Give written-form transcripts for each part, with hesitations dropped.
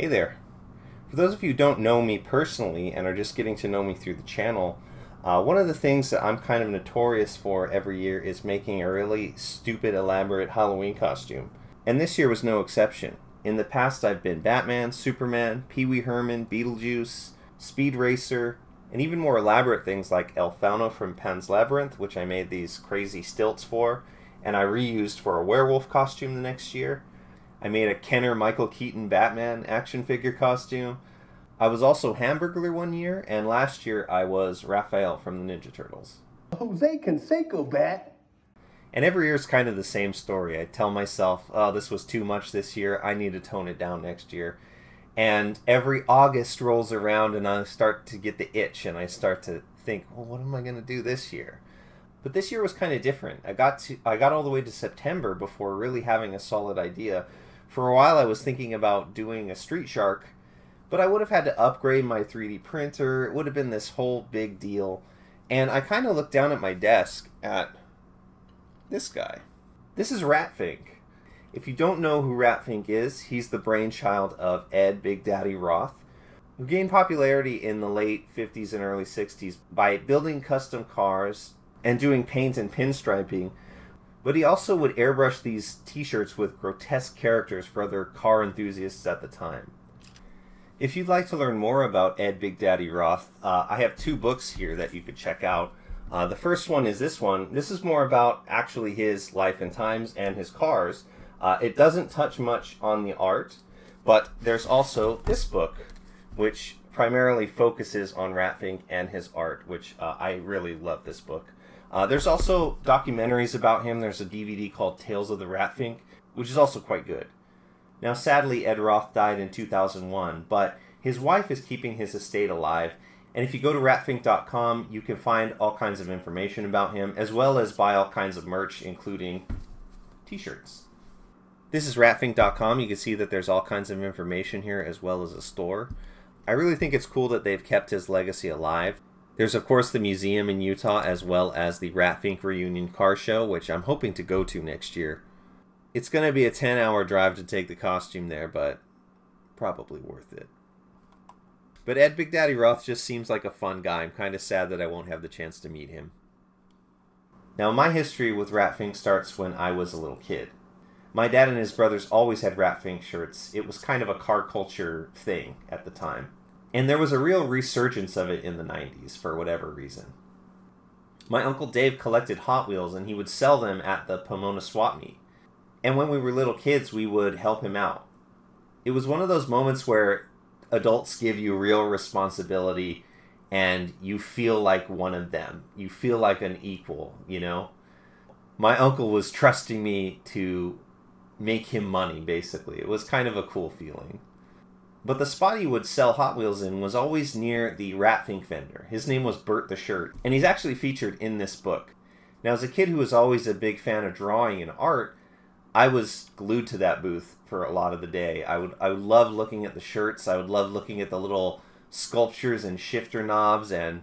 Hey there. For those of you who don't know me personally and are just getting to know me through the channel, one of the things that I'm kind of notorious for every year is making a really stupid, elaborate Halloween costume. And this year was no exception. In the past, I've been Batman, Superman, Pee Wee Herman, Beetlejuice, Speed Racer, and even more elaborate things like El Fauno from Pan's Labyrinth, which I made these crazy stilts for, and I reused for a werewolf costume the next year. I made a Kenner Michael Keaton Batman action figure costume. I was also Hamburglar one year, and last year I was Raphael from the Ninja Turtles. Jose Canseco Bat. And every year is kind of the same story. I tell myself, oh, this was too much this year, I need to tone it down next year. And every August rolls around and I start to get the itch and I start to think, well, what am I going to do this year? But this year was kind of different. I got all the way to September before really having a solid idea. For a while I was thinking about doing a Street Shark, but I would have had to upgrade my 3D printer. It would have been this whole big deal. And I kind of looked down at my desk at this guy. This is Rat Fink. If you don't know who Rat Fink is, he's the brainchild of Ed Big Daddy Roth, who gained popularity in the late 50s and early 60s by building custom cars and doing paint and pinstriping. But he also would airbrush these t-shirts with grotesque characters for other car enthusiasts at the time. If you'd like to learn more about Ed Big Daddy Roth, I have two books here that you could check out. The first one is this one. This is more about actually his life and times and his cars. It doesn't touch much on the art, but there's also this book, which primarily focuses on Rat Fink and his art, which I really love this book. There's also documentaries about him. There's a DVD called Tales of the Rat Fink, which is also quite good. Now, sadly, Ed Roth died in 2001, but his wife is keeping his estate alive. And if you go to ratfink.com, you can find all kinds of information about him, as well as buy all kinds of merch, including t-shirts. This is ratfink.com. You can see that there's all kinds of information here, as well as a store. I really think it's cool that they've kept his legacy alive. There's, of course, the museum in Utah, as well as the Rat Fink Reunion Car Show, which I'm hoping to go to next year. It's going to be a 10-hour drive to take the costume there, but probably worth it. But Ed Big Daddy Roth just seems like a fun guy. I'm kind of sad that I won't have the chance to meet him. Now, my history with Rat Fink starts when I was a little kid. My dad and his brothers always had Rat Fink shirts. It was kind of a car culture thing at the time. And there was a real resurgence of it in the 90s for whatever reason. My Uncle Dave collected Hot Wheels and he would sell them at the Pomona Swap Meet. And when we were little kids, we would help him out. It was one of those moments where adults give you real responsibility and you feel like one of them. You feel like an equal, you know? My uncle was trusting me to make him money, basically. It was kind of a cool feeling. But the spot he would sell Hot Wheels in was always near the Rat Fink vendor. His name was Bert the Shirt, and he's actually featured in this book. Now, as a kid who was always a big fan of drawing and art, I was glued to that booth for a lot of the day. I would love looking at the shirts. I would love looking at the little sculptures and shifter knobs, and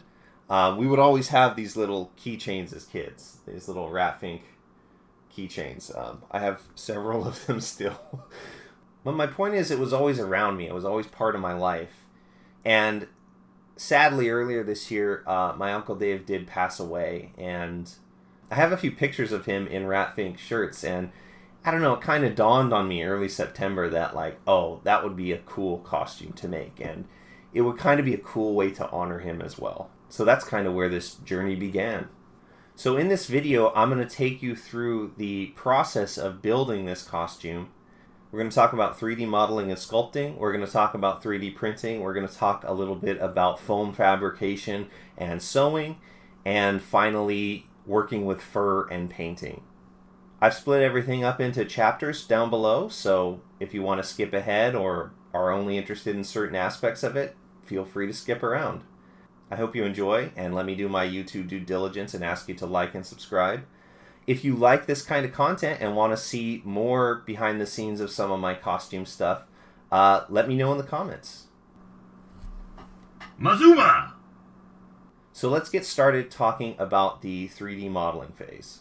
we would always have these little keychains as kids, these little Rat Fink keychains. I have several of them still. But my point is, it was always around me. It was always part of my life. And sadly, earlier this year, my Uncle Dave did pass away, and I have a few pictures of him in Rat Fink shirts, and I don't know, it kind of dawned on me early September that, like, oh, that would be a cool costume to make, and it would kind of be a cool way to honor him as well. So that's kind of where this journey began. So in this video, I'm going to take you through the process of building this costume. We're going to talk about 3D modeling and sculpting. We're going to talk about 3D printing. We're going to talk a little bit about foam fabrication and sewing. And finally, working with fur and painting. I've split everything up into chapters down below, so if you want to skip ahead or are only interested in certain aspects of it, feel free to skip around. I hope you enjoy, and let me do my YouTube due diligence and ask you to like and subscribe. If you like this kind of content and want to see more behind the scenes of some of my costume stuff, let me know in the comments. Mazuma! So let's get started talking about the 3D modeling phase.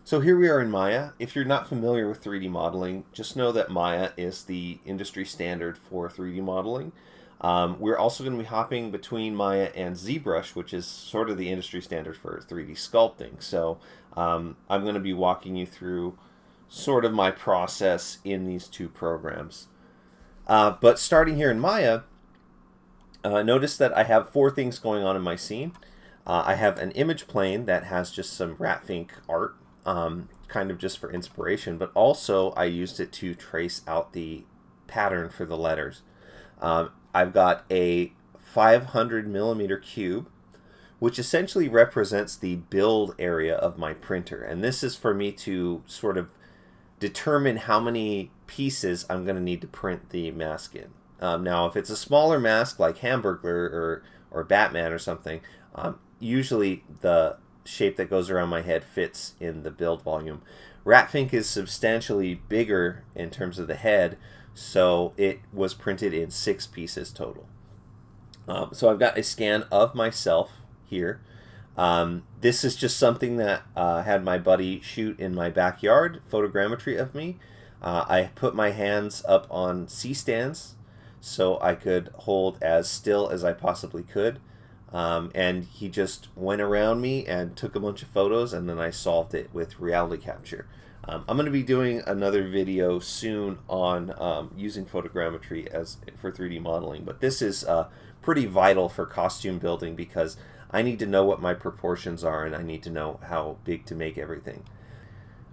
So here we are in Maya. If you're not familiar with 3D modeling, just know that Maya is the industry standard for 3D modeling. We're also going to be hopping between Maya and ZBrush, which is sort of the industry standard for 3D sculpting. So I'm going to be walking you through sort of my process in these two programs. But starting here in Maya, notice that I have 4 things going on in my scene. I have an image plane that has just some Rat Fink art, kind of just for inspiration, but also I used it to trace out the pattern for the letters. I've got a 500 millimeter cube, which essentially represents the build area of my printer. And this is for me to sort of determine how many pieces I'm going to need to print the mask in. Now, if it's a smaller mask like Hamburglar or Batman or something, usually the shape that goes around my head fits in the build volume. Rat Fink is substantially bigger in terms of the head, so it was printed in 6 pieces total. So I've got a scan of myself here. This is just something that I had my buddy shoot in my backyard, photogrammetry of me. I put my hands up on C-stands so I could hold as still as I possibly could. And he just went around me and took a bunch of photos, and then I solved it with reality capture. I'm going to be doing another video soon on using photogrammetry for 3D modeling, but this is pretty vital for costume building because I need to know what my proportions are and I need to know how big to make everything.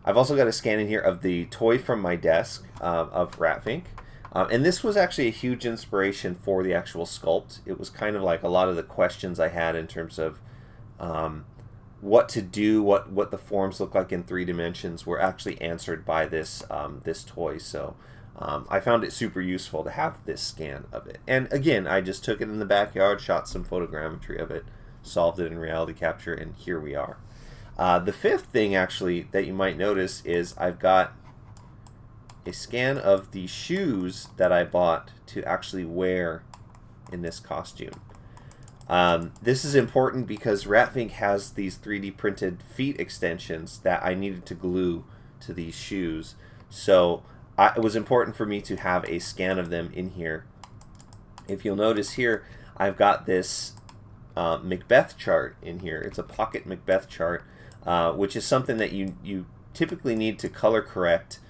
I've also got a scan in here of the toy from my desk of Rat Fink. And this was actually a huge inspiration for the actual sculpt. It was kind of like a lot of the questions I had in terms of what to do, what the forms look like in 3 dimensions were actually answered by this this toy. So I found it super useful to have this scan of it. And again, I just took it in the backyard, shot some photogrammetry of it, solved it in reality capture, and here we are. The 5th thing actually that you might notice is I've got a scan of the shoes that I bought to actually wear in this costume. This is important because Rat Fink has these 3D printed feet extensions that I needed to glue to these shoes. So it was important for me to have a scan of them in here. If you'll notice here, I've got this Macbeth chart in here. It's a pocket Macbeth chart, which is something that you typically need to color correct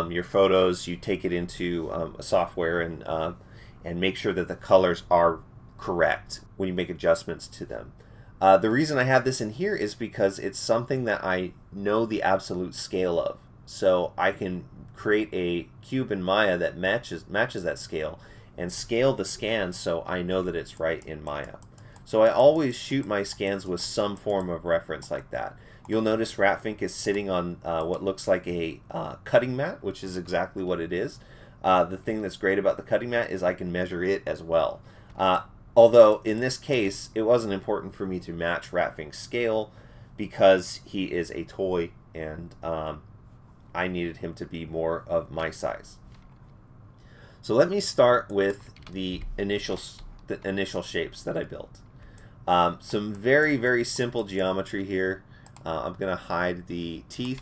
your photos. You take it into a software and make sure that the colors are correct when you make adjustments to them. The reason I have this in here is because it's something that I know the absolute scale of. So I can create a cube in Maya that matches that scale and scale the scan so I know that it's right in Maya. So I always shoot my scans with some form of reference like that. You'll notice Rat Fink is sitting on what looks like a cutting mat, which is exactly what it is. The thing that's great about the cutting mat is I can measure it as well. Although in this case, it wasn't important for me to match Rat Fink's scale because he is a toy and I needed him to be more of my size. So let me start with the initial shapes that I built. Some very, very simple geometry here. I'm going to hide the teeth.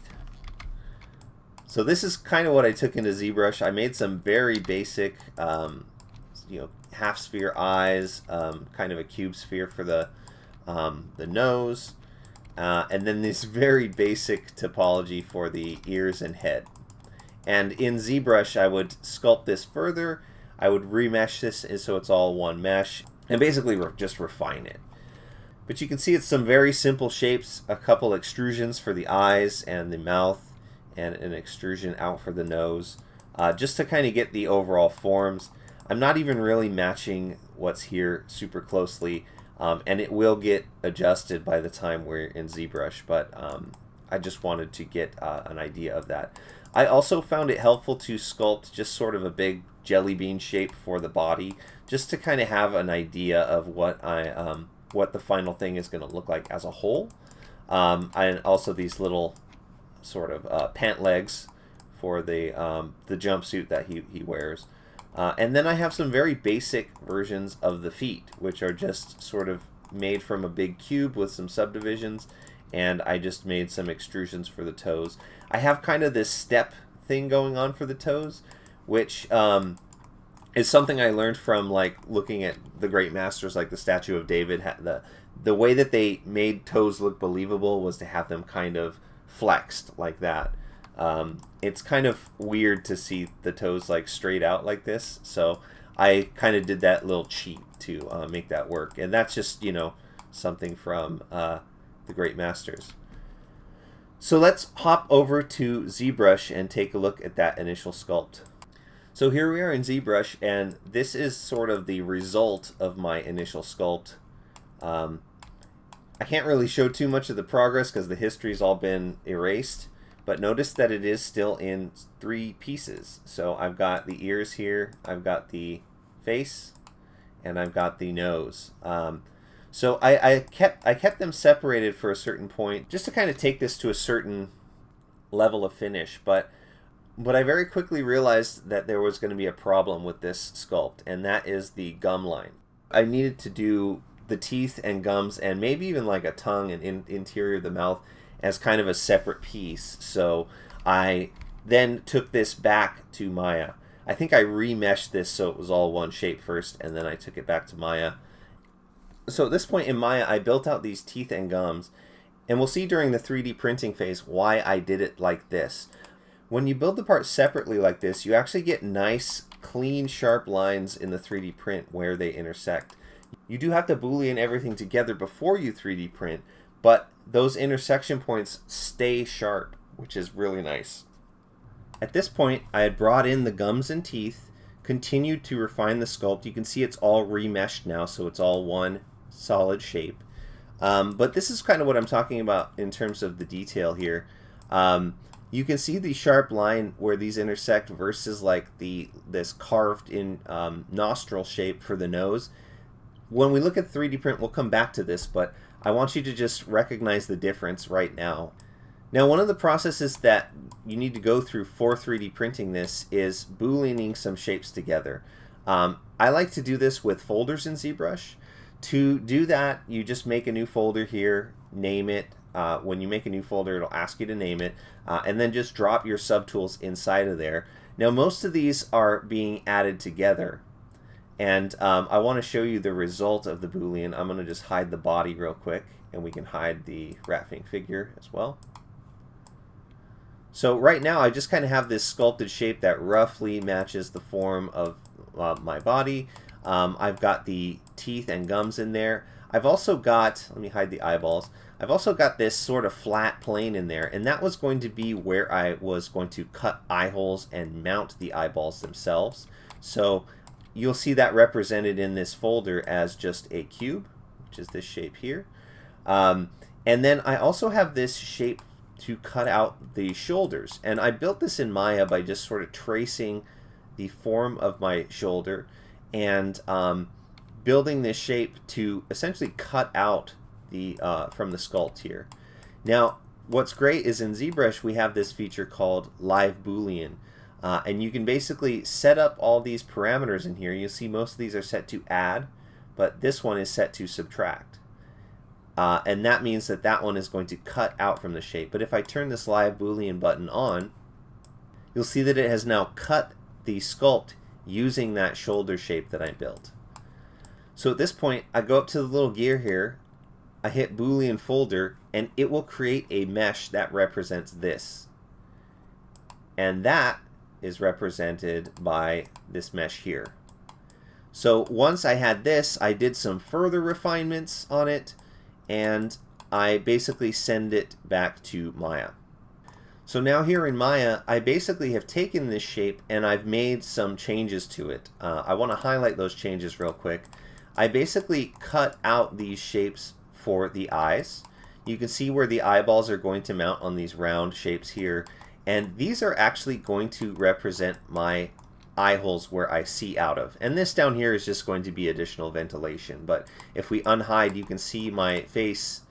So this is kind of what I took into ZBrush. I made some very basic, half sphere eyes, kind of a cube sphere for the nose, and then this very basic topology for the ears and head. And in ZBrush, I would sculpt this further. I would remesh this so it's all one mesh, and basically just refine it. But you can see it's some very simple shapes, a couple extrusions for the eyes and the mouth, and an extrusion out for the nose, just to kind of get the overall forms. I'm not even really matching what's here super closely, and it will get adjusted by the time we're in ZBrush, but I just wanted to get an idea of that. I also found it helpful to sculpt just sort of a big jelly bean shape for the body, just to kind of have an idea of what the final thing is going to look like as a whole. And also these little sort of pant legs for the jumpsuit that he wears. And then I have some very basic versions of the feet, which are just sort of made from a big cube with some subdivisions, and I just made some extrusions for the toes. I have kind of this step thing going on for the toes, which is something I learned from like looking at the great masters like the statue of David. The way that they made toes look believable was to have them kind of flexed like that. It's kind of weird to see the toes like straight out like this, so I kind of did that little cheat to make that work. And that's just, you know, something from the great masters. So let's hop over to ZBrush and take a look at that initial sculpt. So here we are in ZBrush, and this is sort of the result of my initial sculpt. I can't really show too much of the progress because the history's all been erased, but notice that it is still in 3 pieces. So I've got the ears here, I've got the face, and I've got the nose. So I kept them separated for a certain point just to kind of take this to a certain level of finish, but I very quickly realized that there was going to be a problem with this sculpt, and that is the gum line. I needed to do the teeth and gums and maybe even like a tongue and interior of the mouth as kind of a separate piece. So I then took this back to Maya. I think I remeshed this so it was all one shape first, and then I took it back to Maya. So at this point in Maya, I built out these teeth and gums, and we'll see during the 3D printing phase why I did it like this. When you build the parts separately like this, you actually get nice, clean, sharp lines in the 3D print where they intersect. You do have to Boolean everything together before you 3D print, but those intersection points stay sharp, which is really nice. At this point, I had brought in the gums and teeth, continued to refine the sculpt. You can see it's all remeshed now, so it's all one solid shape. But this is kind of what I'm talking about in terms of the detail here. You can see the sharp line where these intersect versus like this carved in nostril shape for the nose. When we look at 3D print, we'll come back to this, but I want you to just recognize the difference right now. Now, one of the processes that you need to go through for 3D printing this is booleaning some shapes together. I like to do this with folders in ZBrush. To do that, you just make a new folder here, name it. When you make a new folder, it'll ask you to name it, and then just drop your subtools inside of there. Now, most of these are being added together, and I want to show you the result of the Boolean. I'm going to just hide the body real quick, and we can hide the Rat Fink figure as well. So right now, I just kind of have this sculpted shape that roughly matches the form of my body. I've got the teeth and gums in there. I've also got, let me hide the eyeballs. I've also got this sort of flat plane in there, and that was going to be where I was going to cut eye holes and mount the eyeballs themselves. So you'll see that represented in this folder as just a cube, which is this shape here. And then I also have this shape to cut out the shoulders, and I built this in Maya by just sort of tracing the form of my shoulder and building this shape to essentially cut out the from the sculpt here. Now, what's great is in ZBrush we have this feature called Live Boolean, and you can basically set up all these parameters in here. You'll see most of these are set to add, but this one is set to subtract. And that means that that one is going to cut out from the shape. But if I turn this Live Boolean button on, you'll see that it has now cut the sculpt using that shoulder shape that I built. So at this point, I go up to the little gear here, I hit Boolean folder, and it will create a mesh that represents this. And that is represented by this mesh here. So once I had this, I did some further refinements on it, and I basically send it back to Maya. So now here in Maya, I basically have taken this shape and I've made some changes to it. I want to highlight those changes real quick. I basically cut out these shapes for the eyes. You can see where the eyeballs are going to mount on these round shapes here, and these are actually going to represent my eye holes where I see out of. And this down here is just going to be additional ventilation, but if we unhide, you can see my face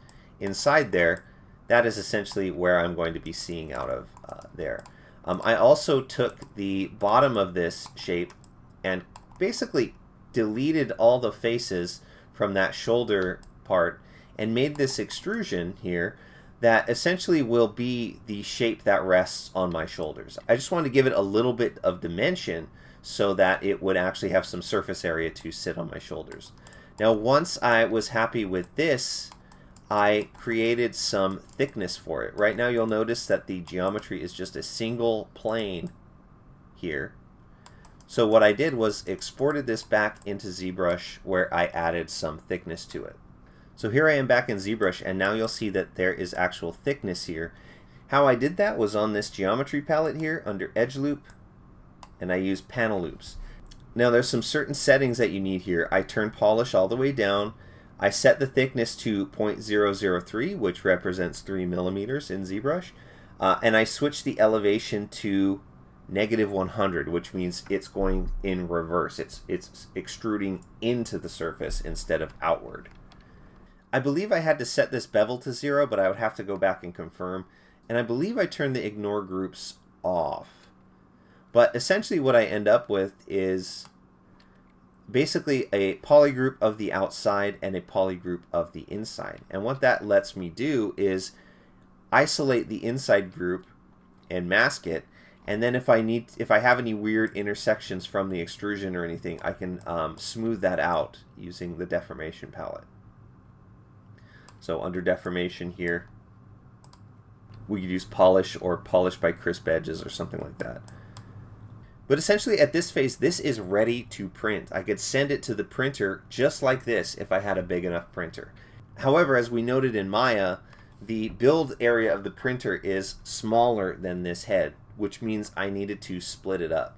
inside there. That is essentially where I'm going to be seeing out of there. I also took the bottom of this shape and basically deleted all the faces from that shoulder part and made this extrusion here that essentially will be the shape that rests on my shoulders. I just wanted to give it a little bit of dimension so that it would actually have some surface area to sit on my shoulders. Now once I was happy with this, I created some thickness for it. Right now you'll notice that the geometry is just a single plane here. So what I did was exported this back into ZBrush where I added some thickness to it. So here I am back in ZBrush, and now you'll see that there is actual thickness here. How I did that was on this geometry palette here under Edge Loop, and I used panel loops. Now there's some certain settings that you need here. I turned polish all the way down. I set the thickness to 0.003, which represents 3 millimeters in ZBrush, and I switched the elevation to -100, which means it's going in reverse. It's extruding into the surface instead of outward. I believe I had to set this bevel to 0, but I would have to go back and confirm. And I believe I turned the ignore groups off. But essentially what I end up with is basically a polygroup of the outside and a polygroup of the inside. And what that lets me do is isolate the inside group and mask it. And then if I have any weird intersections from the extrusion or anything, I can smooth that out using the deformation palette. So under deformation here, we could use polish or polish by crisp edges or something like that. But essentially at this phase, this is ready to print. I could send it to the printer just like this if I had a big enough printer. However, as we noted in Maya, the build area of the printer is smaller than this head, which means I needed to split it up.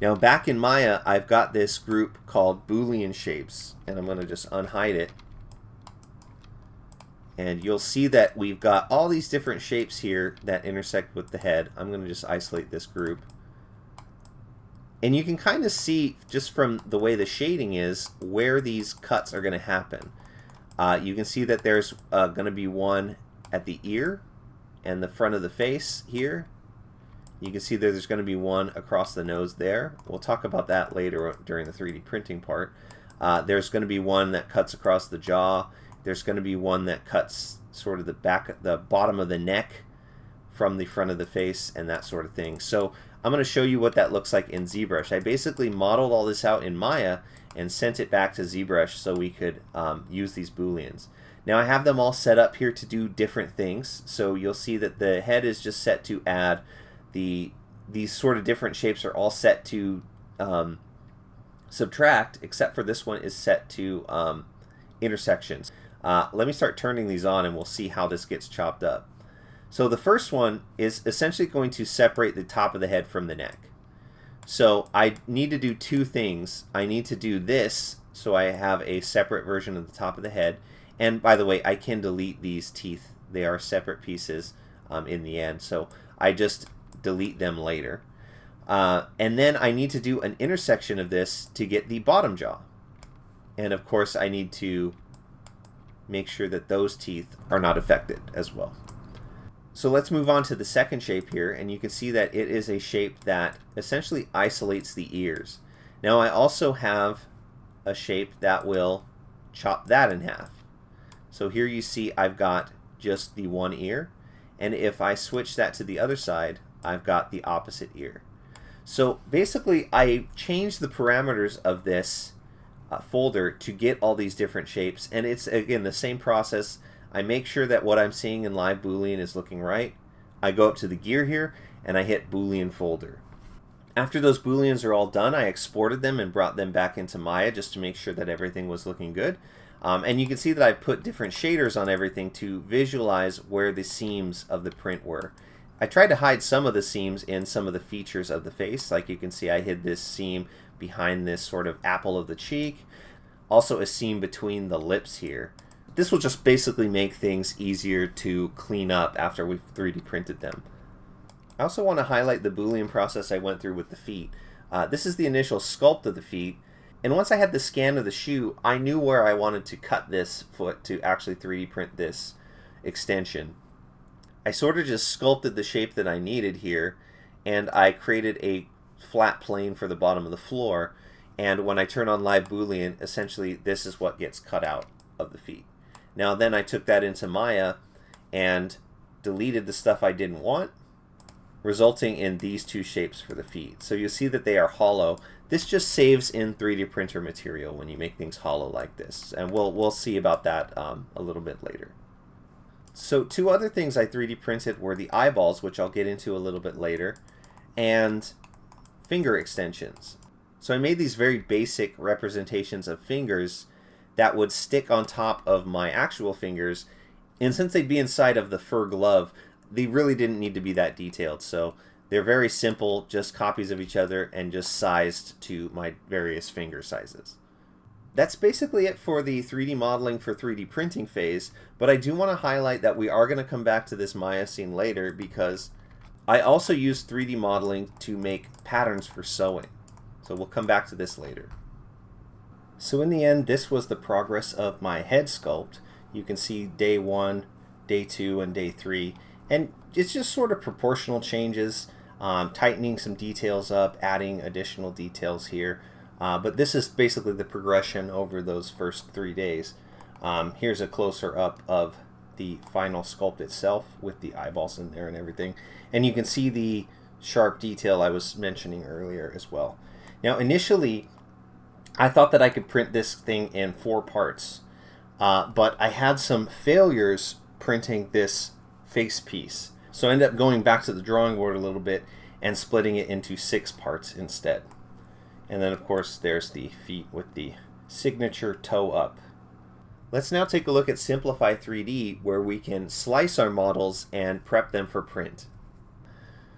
Now back in Maya, I've got this group called Boolean shapes, and I'm going to just unhide it. And you'll see that we've got all these different shapes here that intersect with the head. I'm going to just isolate this group. And you can kind of see, just from the way the shading is, where these cuts are going to happen. You can see that there's going to be one at the ear and the front of the face here. You can see that there's going to be one across the nose there. We'll talk about that later during the 3D printing part. There's going to be one that cuts across the jaw. There's going to be one that cuts sort of the bottom of the neck from the front of the face and that sort of thing. So I'm going to show you what that looks like in ZBrush. I basically modeled all this out in Maya and sent it back to ZBrush so we could use these Booleans. Now I have them all set up here to do different things. So you'll see that the head is just set to add these sort of different shapes are all set to subtract, except for this one is set to intersections. Let me start turning these on and we'll see how this gets chopped up. So the first one is essentially going to separate the top of the head from the neck. So I need to do two things. I need to do this so I have a separate version of the top of the head. And by the way, I can delete these teeth. They are separate pieces in the end. So I just delete them later. And then I need to do an intersection of this to get the bottom jaw. And of course I need to make sure that those teeth are not affected as well. So let's move on to the second shape here, and you can see that it is a shape that essentially isolates the ears. Now I also have a shape that will chop that in half. So here you see I've got just the one ear, and if I switch that to the other side, I've got the opposite ear. So basically I changed the parameters of this folder to get all these different shapes, and it's again the same process. I make sure that what I'm seeing in live Boolean is looking right. I go up to the gear here and I hit Boolean folder. After those Booleans are all done, I exported them and brought them back into Maya just to make sure that everything was looking good. And you can see that I put different shaders on everything to visualize where the seams of the print were. I tried to hide some of the seams in some of the features of the face. Like you can see I hid this seam behind this sort of apple of the cheek. Also a seam between the lips here. This will just basically make things easier to clean up after we've 3D printed them. I also want to highlight the Boolean process I went through with the feet. This is the initial sculpt of the feet, and once I had the scan of the shoe, I knew where I wanted to cut this foot to actually 3D print this extension. I sort of just sculpted the shape that I needed here, and I created a flat plane for the bottom of the floor, and when I turn on live Boolean, essentially this is what gets cut out of the feet. Now then I took that into Maya and deleted the stuff I didn't want, resulting in these two shapes for the feet. So you'll see that they are hollow. This just saves in 3D printer material when you make things hollow like this, and we'll see about that a little bit later. So two other things I 3D printed were the eyeballs, which I'll get into a little bit later, and finger extensions. So I made these very basic representations of fingers that would stick on top of my actual fingers, and since they'd be inside of the fur glove, they really didn't need to be that detailed. So they're very simple, just copies of each other and just sized to my various finger sizes. That's basically it for the 3D modeling for 3D printing phase, but I do want to highlight that we are going to come back to this Maya scene later because I also use 3D modeling to make patterns for sewing. So we'll come back to this later. So in the end, this was the progress of my head sculpt. You can see day 1, day 2, and day 3. And it's just sort of proportional changes, tightening some details up, adding additional details here. But this is basically the progression over those first 3 days. Here's a closer up of the final sculpt itself with the eyeballs in there and everything. And you can see the sharp detail I was mentioning earlier as well. Now initially, I thought that I could print this thing in 4 parts, but I had some failures printing this face piece. So I ended up going back to the drawing board a little bit and splitting it into 6 parts instead. And then of course there's the feet with the signature toe up. Let's now take a look at Simplify 3D, where we can slice our models and prep them for print.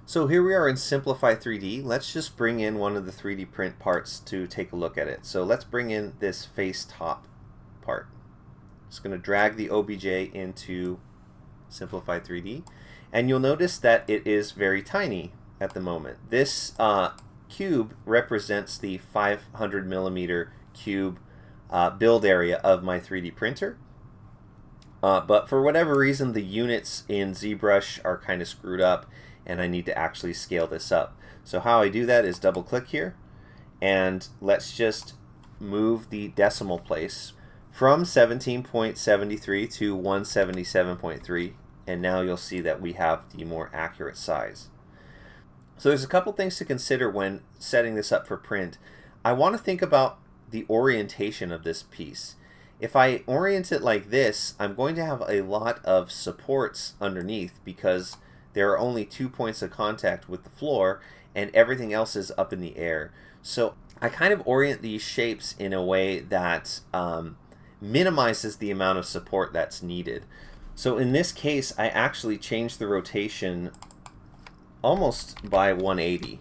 So here we are in Simplify 3D. Let's just bring in one of the 3D print parts to take a look at it. So let's bring in this face top part. Just going to drag the OBJ into Simplify 3D, and you'll notice that it is very tiny at the moment. This cube represents the 500 millimeter cube build area of my 3D printer, but for whatever reason the units in ZBrush are kind of screwed up and I need to actually scale this up. So how I do that is double click here, and let's just move the decimal place from 17.73 to 177.3, and now you'll see that we have the more accurate size. So there's a couple things to consider when setting this up for print. I want to think about the orientation of this piece. If I orient it like this, I'm going to have a lot of supports underneath because there are only 2 points of contact with the floor and everything else is up in the air. So I kind of orient these shapes in a way that minimizes the amount of support that's needed. So in this case, I actually changed the rotation almost by 180.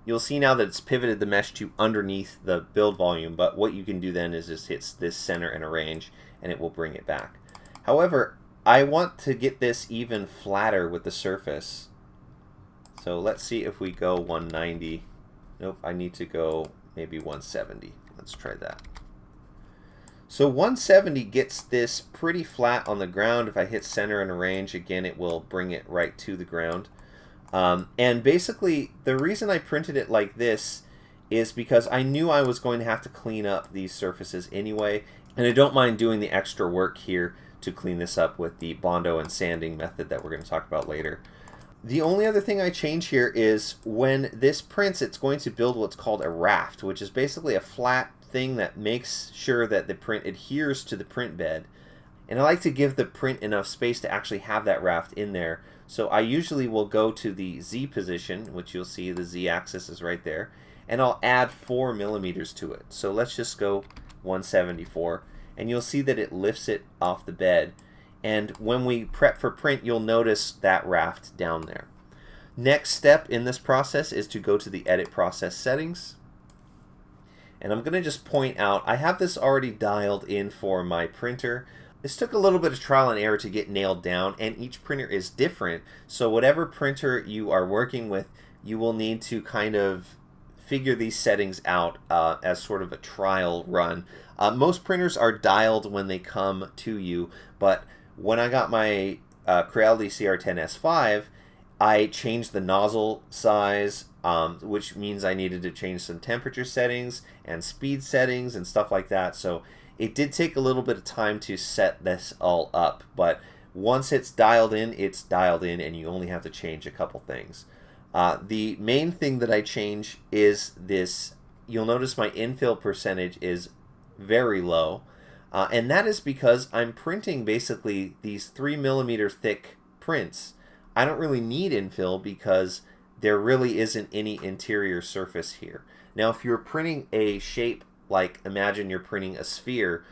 You'll see now that it's pivoted the mesh to underneath the build volume, but what you can do then is just hit this center and arrange, and it will bring it back. However, I want to get this even flatter with the surface. So let's see if we go 190. Nope, I need to go maybe 170. Let's try that. So 170 gets this pretty flat on the ground. If I hit center and arrange, again, it will bring it right to the ground. And basically, the reason I printed it like this is because I knew I was going to have to clean up these surfaces anyway, and I don't mind doing the extra work here to clean this up with the Bondo and sanding method that we're going to talk about later. The only other thing I change here is when this prints, it's going to build what's called a raft, which is basically a flat thing that makes sure that the print adheres to the print bed. And I like to give the print enough space to actually have that raft in there. So I usually will go to the Z position, which you'll see the Z axis is right there, and I'll add 4 millimeters to it. So let's just go 174, and you'll see that it lifts it off the bed. And when we prep for print, you'll notice that raft down there. Next step in this process is to go to the Edit Process Settings. And I'm going to just point out, I have this already dialed in for my printer. This took a little bit of trial and error to get nailed down, and each printer is different. So whatever printer you are working with, you will need to kind of figure these settings out as sort of a trial run. Most printers are dialed when they come to you, but when I got my Creality CR10S5, I changed the nozzle size, which means I needed to change some temperature settings and speed settings and stuff like that. So It did take a little bit of time to set this all up, but once it's dialed in, and you only have to change a couple things. The main thing that I change is this. You'll notice my infill percentage is very low, and that is because I'm printing basically these 3mm thick prints. I don't really need infill because there really isn't any interior surface here. Now, if you're printing a shape, like imagine you're printing a sphere,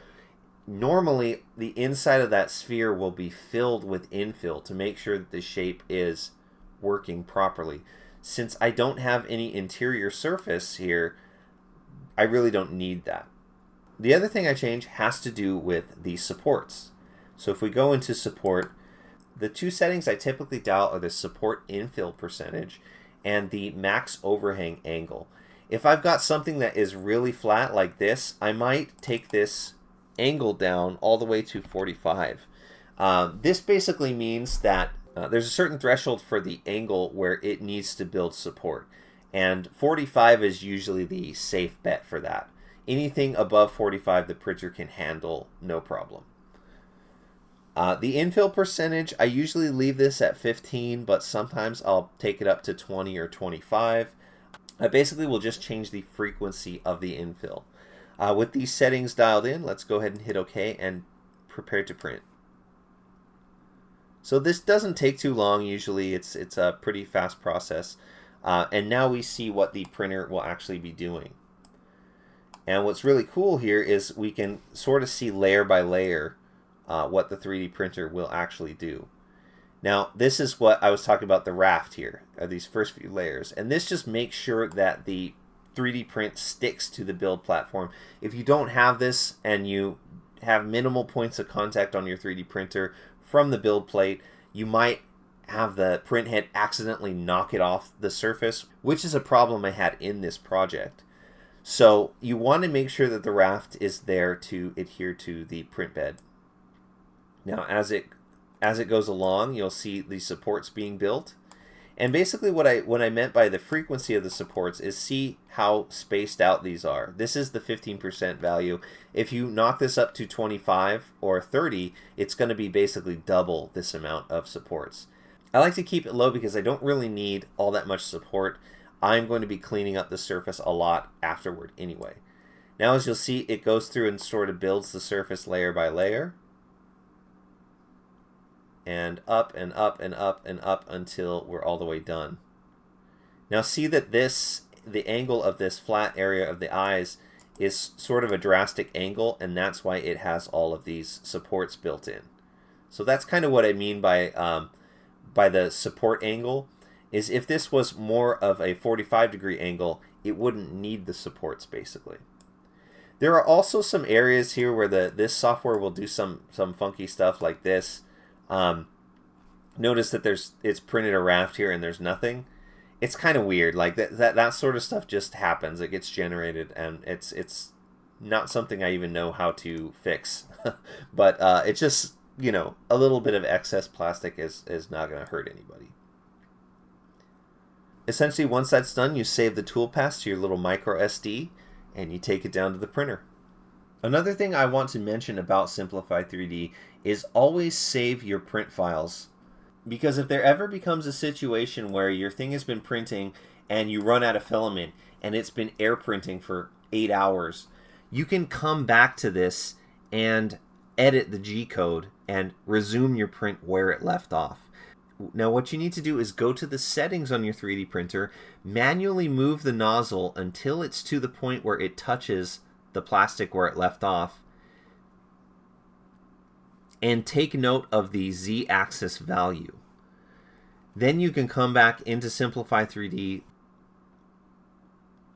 normally the inside of that sphere will be filled with infill to make sure that the shape is working properly. Since I don't have any interior surface here, I really don't need that. The other thing I change has to do with the supports. So if we go into support, the two settings I typically dial are the support infill percentage and the max overhang angle. If I've got something that is really flat like this, I might take this angle down all the way to 45. This basically means that there's a certain threshold for the angle where it needs to build support. And 45 is usually the safe bet for that. Anything above 45 the printer can handle no problem. The infill percentage, I usually leave this at 15, but sometimes I'll take it up to 20 or 25. I basically will just change the frequency of the infill. With these settings dialed in, let's go ahead and hit OK and prepare to print. So this doesn't take too long. Usually it's a pretty fast process. And now we see what the printer will actually be doing. And what's really cool here is we can sort of see layer by layer what the 3D printer will actually do. Now, this is what I was talking about, the raft here, these first few layers. And this just makes sure that the 3D print sticks to the build platform. If you don't have this and you have minimal points of contact on your 3D printer from the build plate, you might have the print head accidentally knock it off the surface, which is a problem I had in this project. So you want to make sure that the raft is there to adhere to the print bed. Now, as it goes along, you'll see the supports being built. And basically what I meant by the frequency of the supports is see how spaced out these are. This is the 15% value. If you knock this up to 25 or 30, it's going to be basically double this amount of supports. I like to keep it low because I don't really need all that much support. I'm going to be cleaning up the surface a lot afterward anyway. Now, as you'll see, it goes through and sort of builds the surface layer by layer. And up and up and up and up until we're all the way done. Now see that the angle of this flat area of the eyes is sort of a drastic angle, and that's why it has all of these supports built in. So that's kind of what I mean by the support angle, is if this was more of a 45-degree angle, it wouldn't need the supports basically. There are also some areas here where this software will do some funky stuff like this. Notice that it's printed a raft here and there's nothing. It's kind of weird. Like that sort of stuff just happens. It gets generated, and it's not something I even know how to fix. But it's just, you know, a little bit of excess plastic is not going to hurt anybody. Essentially, once that's done, you save the toolpath to your little micro SD and you take it down to the printer. Another thing I want to mention about Simplify 3D is always save your print files. Because if there ever becomes a situation where your thing has been printing and you run out of filament and it's been air printing for 8 hours, you can come back to this and edit the G-code and resume your print where it left off. Now what you need to do is go to the settings on your 3D printer, manually move the nozzle until it's to the point where it touches the plastic where it left off, and take note of the Z-axis value. Then you can come back into Simplify 3D,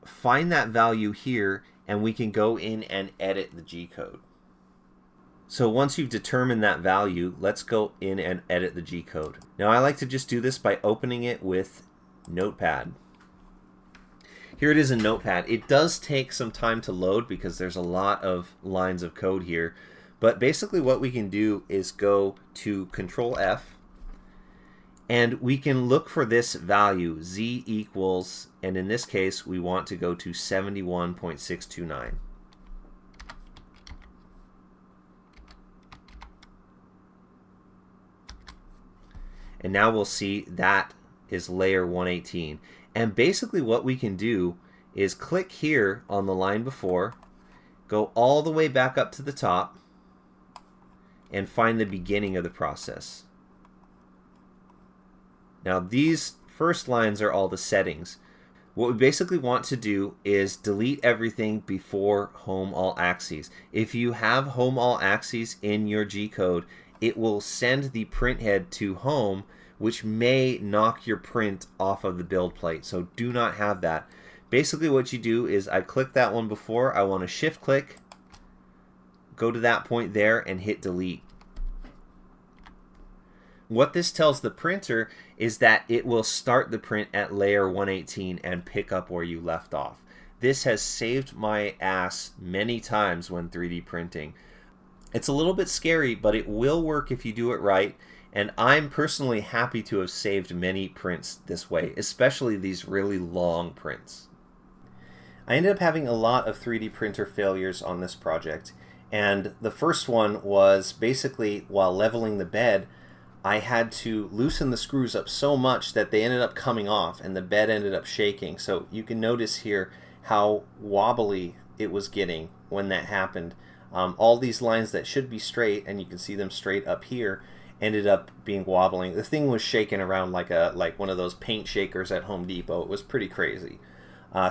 find that value here, and we can go in and edit the G-code. So once you've determined that value, let's go in and edit the G-code. Now I like to just do this by opening it with Notepad. Here it is in Notepad. It does take some time to load because there's a lot of lines of code here. But basically what we can do is go to Control F, and we can look for this value, Z equals, and in this case we want to go to 71.629. And now we'll see that is layer 118. And basically what we can do is click here on the line before, go all the way back up to the top, and find the beginning of the process. Now these first lines are all the settings. What we basically want to do is delete everything before home all axes. If you have home all axes in your G-code, it will send the print head to home, which may knock your print off of the build plate. So do not have that. Basically what you do is I click that one before, I want to shift click, go to that point there and hit delete. What this tells the printer is that it will start the print at layer 118 and pick up where you left off. This has saved my ass many times when 3D printing. It's a little bit scary, but it will work if you do it right, and I'm personally happy to have saved many prints this way, especially these really long prints. I ended up having a lot of 3D printer failures on this project, and the first one was basically while leveling the bed, I had to loosen the screws up so much that they ended up coming off and the bed ended up shaking. So you can notice here how wobbly it was getting when that happened. All these lines that should be straight, and you can see them straight up here, ended up being wobbling. The thing was shaking around like one of those paint shakers at Home Depot. It was pretty crazy.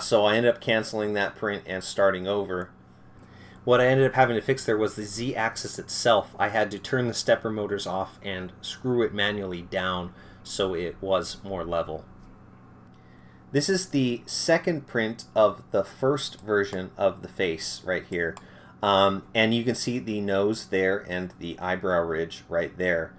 So I ended up canceling that print and starting over. What I ended up having to fix there was the Z-axis itself. I had to turn the stepper motors off and screw it manually down so it was more level. This is the second print of the first version of the face right here. And you can see the nose there and the eyebrow ridge right there.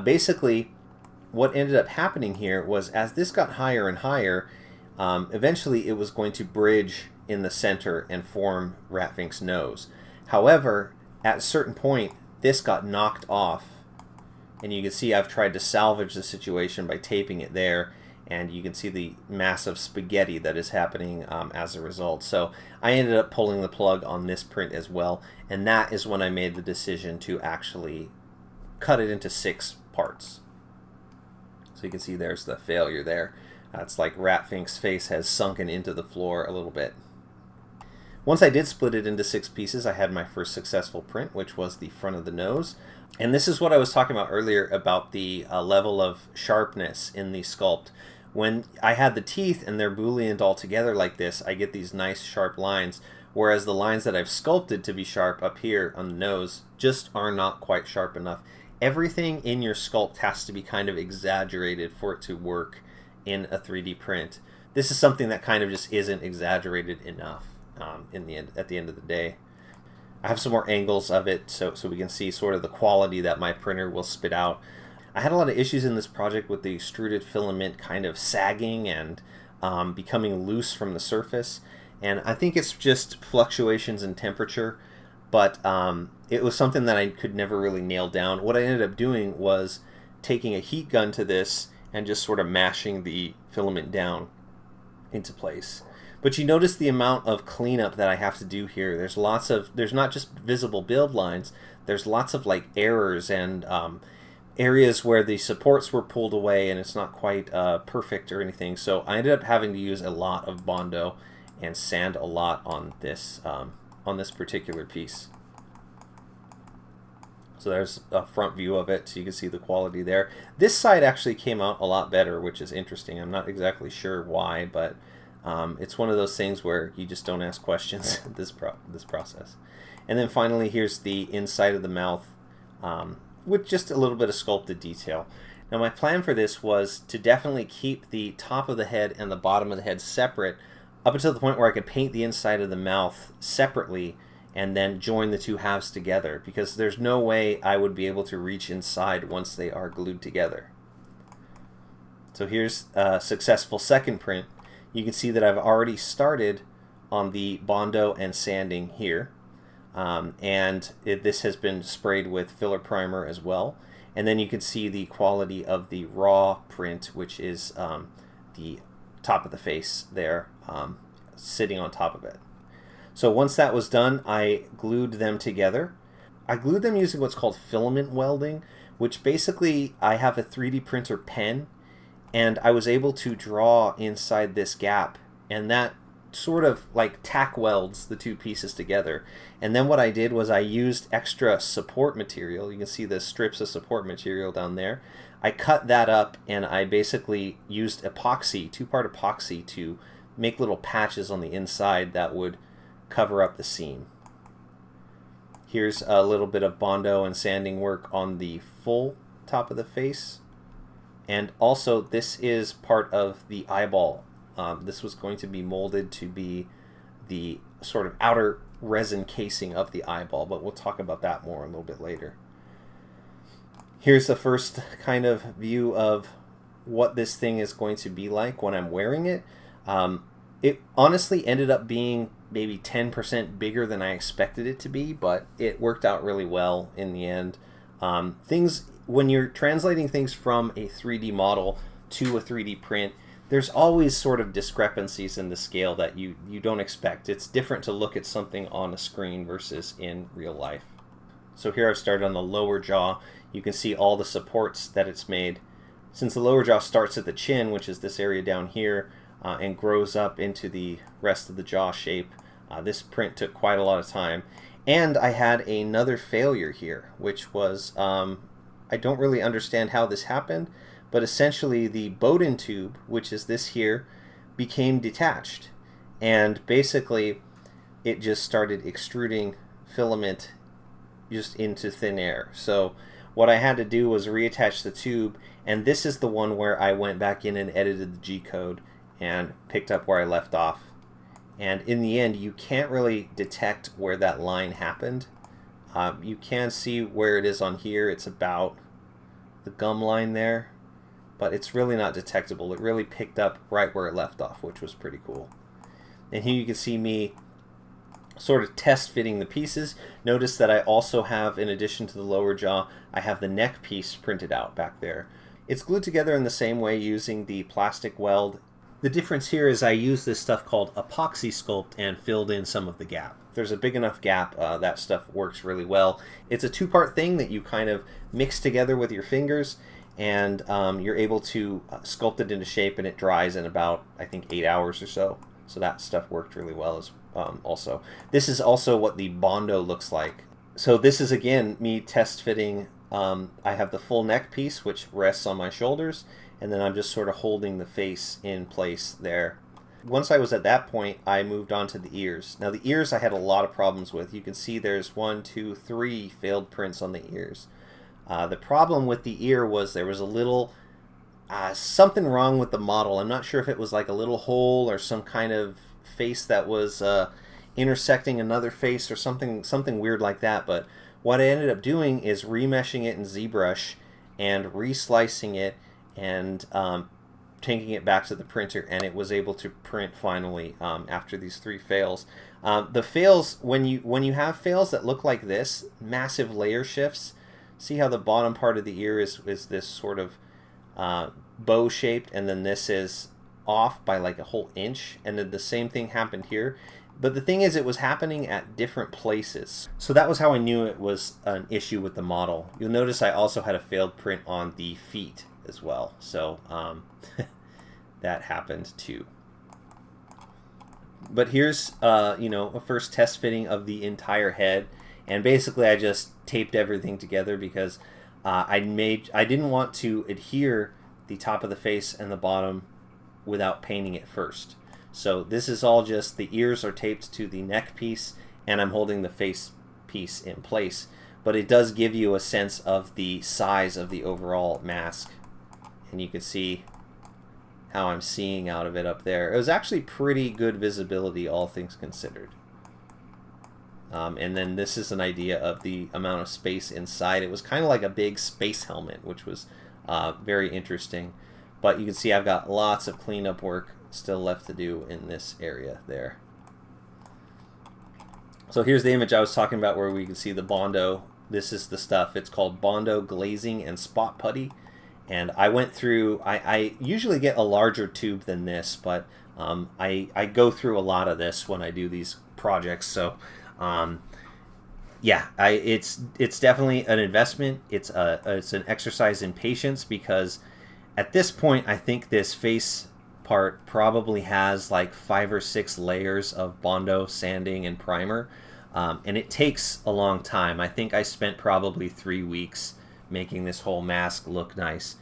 Basically, what ended up happening here was as this got higher and higher, eventually it was going to bridge in the center and form Rat Fink's nose. However, at a certain point, this got knocked off, and you can see I've tried to salvage the situation by taping it there, and you can see the massive spaghetti that is happening as a result. So I ended up pulling the plug on this print as well, and that is when I made the decision to actually cut it into 6 parts. So you can see there's the failure there. It's like Rat Fink's face has sunken into the floor a little bit. Once I did split it into 6 pieces, I had my first successful print, which was the front of the nose. And this is what I was talking about earlier about the level of sharpness in the sculpt. When I had the teeth and they're booleaned all together like this, I get these nice sharp lines, whereas the lines that I've sculpted to be sharp up here on the nose just are not quite sharp enough. Everything in your sculpt has to be kind of exaggerated for it to work in a 3D print. This is something that kind of just isn't exaggerated enough at the end of the day. I have some more angles of it so we can see sort of the quality that my printer will spit out. I had a lot of issues in this project with the extruded filament kind of sagging and becoming loose from the surface, and I think it's just fluctuations in temperature, but it was something that I could never really nail down. What I ended up doing was taking a heat gun to this and just sort of mashing the filament down into place. But you notice the amount of cleanup that I have to do here. There's not just visible build lines, there's lots of like errors and areas where the supports were pulled away and it's not quite perfect or anything. So I ended up having to use a lot of Bondo and sand a lot on this particular piece. So there's a front view of it, so you can see the quality there. This side actually came out a lot better, which is interesting. I'm not exactly sure why, but it's one of those things where you just don't ask questions this process. And then finally, here's the inside of the mouth with just a little bit of sculpted detail. Now my plan for this was to definitely keep the top of the head and the bottom of the head separate up until the point where I could paint the inside of the mouth separately and then join the two halves together, because there's no way I would be able to reach inside once they are glued together. So here's a successful second print. You can see that I've already started on the Bondo and sanding here, and this has been sprayed with filler primer as well. And then you can see the quality of the raw print, which is the top of the face there. sitting on top of it. So once that was done, I glued them together. I glued them using what's called filament welding, which basically I have a 3D printer pen, and I was able to draw inside this gap, and that sort of like tack welds the two pieces together. And then what I did was I used extra support material. You can see the strips of support material down there. I cut that up, and I basically used epoxy, 2-part epoxy, to make little patches on the inside that would cover up the seam. Here's a little bit of Bondo and sanding work on the full top of the face. And also, this is part of the eyeball. This was going to be molded to be the sort of outer resin casing of the eyeball, but we'll talk about that more a little bit later. Here's the first kind of view of what this thing is going to be like when I'm wearing it. It honestly ended up being maybe 10% bigger than I expected it to be, but it worked out really well in the end. When you're translating things from a 3D model to a 3D print, there's always sort of discrepancies in the scale that you don't expect. It's different to look at something on a screen versus in real life. So here I've started on the lower jaw. You can see all the supports that it's made. Since the lower jaw starts at the chin, which is this area down here, and grows up into the rest of the jaw shape, this print took quite a lot of time. And I had another failure here, which was, I don't really understand how this happened, but essentially the Bowden tube, which is this here, became detached. And basically it just started extruding filament just into thin air. So what I had to do was reattach the tube, and this is the one where I went back in and edited the G-code and picked up where I left off. And in the end, you can't really detect where that line happened. You can see where it is on here. It's about the gum line there, but it's really not detectable. It really picked up right where it left off, which was pretty cool. And here you can see me sort of test fitting the pieces. Notice that I also have, in addition to the lower jaw, I have the neck piece printed out back there. It's glued together in the same way using the plastic weld. The difference here is I used this stuff called epoxy sculpt and filled in some of the gap. If there's a big enough gap, that stuff works really well. It's a 2-part thing that you kind of mix together with your fingers, and you're able to sculpt it into shape, and it dries in about, I think, 8 hours or so. So that stuff worked really well as also. This is also what the Bondo looks like. So this is, again, me test fitting. I have the full neck piece, which rests on my shoulders, and then I'm just sort of holding the face in place there. Once I was at that point, I moved on to the ears. Now the ears I had a lot of problems with. You can see there's 1, 2, 3 failed prints on the ears. The problem with the ear was there was a little something wrong with the model. I'm not sure if it was like a little hole or some kind of face that was intersecting another face or something weird like that. But what I ended up doing is remeshing it in ZBrush and reslicing it and taking it back to the printer, and it was able to print finally after these 3 fails. The fails, when you have fails that look like this, massive layer shifts. See how the bottom part of the ear is this sort of bow shaped, and then this is off by like a whole inch, and then the same thing happened here. But the thing is, it was happening at different places. So that was how I knew it was an issue with the model. You'll notice I also had a failed print on the feet as well. So that happened too. But here's a first test fitting of the entire head, and basically I just taped everything together because I didn't want to adhere the top of the face and the bottom without painting it first. So this is all just, the ears are taped to the neck piece, and I'm holding the face piece in place. But it does give you a sense of the size of the overall mask. And you can see how I'm seeing out of it up there. It was actually pretty good visibility, all things considered. And then this is an idea of the amount of space inside. It was kind of like a big space helmet, which was very interesting. But you can see I've got lots of cleanup work still left to do in this area there. So here's the image I was talking about where we can see the Bondo. This is the stuff. It's called Bondo glazing and spot putty. And I went through, I usually get a larger tube than this, but I go through a lot of this when I do these projects, so yeah, it's definitely an investment. It's an exercise in patience, because at this point I think this face part probably has like 5 or 6 layers of Bondo sanding and primer, and it takes a long time. I think I spent probably 3 weeks making this whole mask look nice.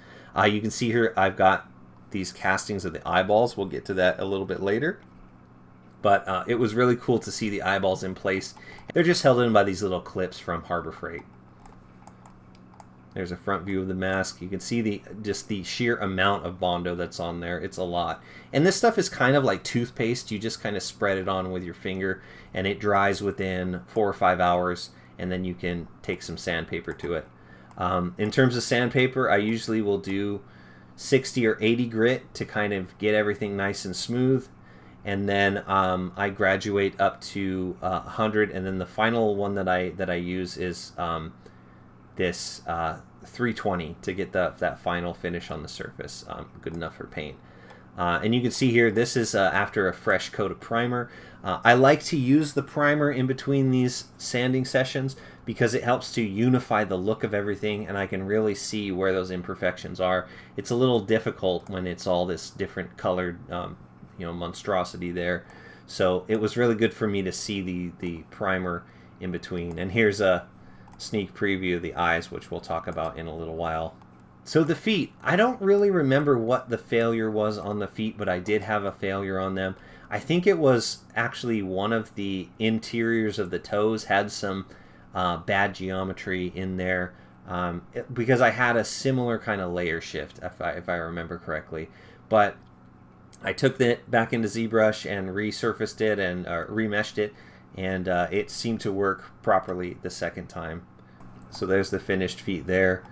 You can see here I've got these castings of the eyeballs. We'll get to that a little bit later. But it was really cool to see the eyeballs in place. They're just held in by these little clips from Harbor Freight. There's a front view of the mask. You can see just the sheer amount of Bondo that's on there. It's a lot. And this stuff is kind of like toothpaste. You just kind of spread it on with your finger, and it dries within 4 or 5 hours, and then you can take some sandpaper to it. In terms of sandpaper, I usually will do 60 or 80 grit to kind of get everything nice and smooth. And then I graduate up to 100, and then the final one that I use is this 320 to get that final finish on the surface, good enough for paint. And you can see here, this is after a fresh coat of primer. I like to use the primer in between these sanding sessions because it helps to unify the look of everything, and I can really see where those imperfections are. It's a little difficult when it's all this different colored monstrosity there. So it was really good for me to see the primer in between. And here's a sneak preview of the eyes, which we'll talk about in a little while. So the feet, I don't really remember what the failure was on the feet, but I did have a failure on them. I think it was actually one of the interiors of the toes had some bad geometry in there, because I had a similar kind of layer shift, if I remember correctly. But I took that back into ZBrush and resurfaced it and remeshed it, and it seemed to work properly the second time. So there's the finished feet there.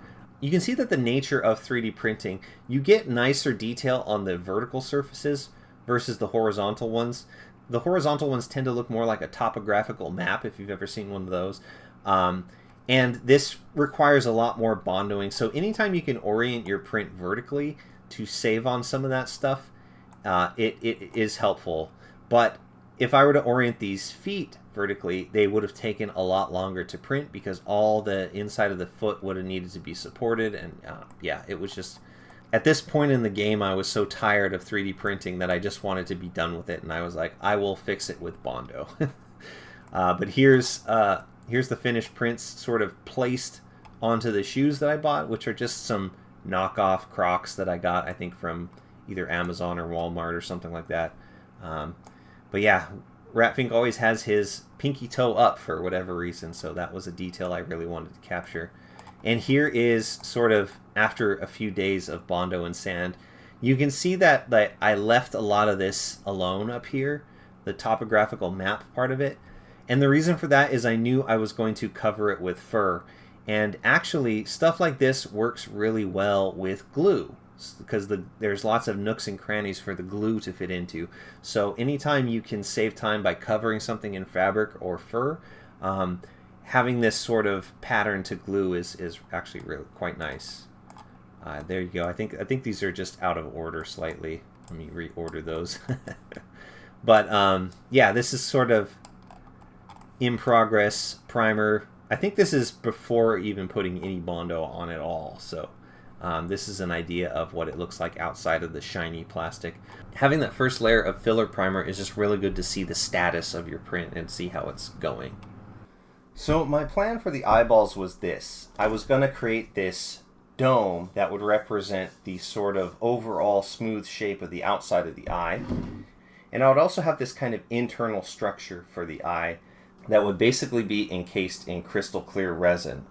You can see that the nature of 3D printing, you get nicer detail on the vertical surfaces versus the horizontal ones. The horizontal ones tend to look more like a topographical map, if you've ever seen one of those. And this requires a lot more bondoing. So anytime you can orient your print vertically to save on some of that stuff, it is helpful. But if I were to orient these feet vertically, they would have taken a lot longer to print because all the inside of the foot would have needed to be supported. And yeah, it was just, at this point in the game, I was so tired of 3D printing that I just wanted to be done with it. And I was like, I will fix it with Bondo. But here's the finished prints sort of placed onto the shoes that I bought, which are just some knockoff Crocs that I got, I think, from either Amazon or Walmart or something like that. But yeah, Rat Fink always has his pinky toe up for whatever reason, so that was a detail I really wanted to capture. And here is sort of after a few days of Bondo and sand. You can see that I left a lot of this alone up here, the topographical map part of it. And the reason for that is I knew I was going to cover it with fur. And actually, stuff like this works really well with glue, because there's lots of nooks and crannies for the glue to fit into. So anytime you can save time by covering something in fabric or fur, having this sort of pattern to glue is actually really quite nice. There you go. I think these are just out of order slightly. Let me reorder those. But yeah, this is sort of in progress primer. I think this is before even putting any Bondo on at all. So this is an idea of what it looks like outside of the shiny plastic. Having that first layer of filler primer is just really good to see the status of your print and see how it's going. So my plan for the eyeballs was this. I was going to create this dome that would represent the sort of overall smooth shape of the outside of the eye. And I would also have this kind of internal structure for the eye that would basically be encased in crystal clear resin.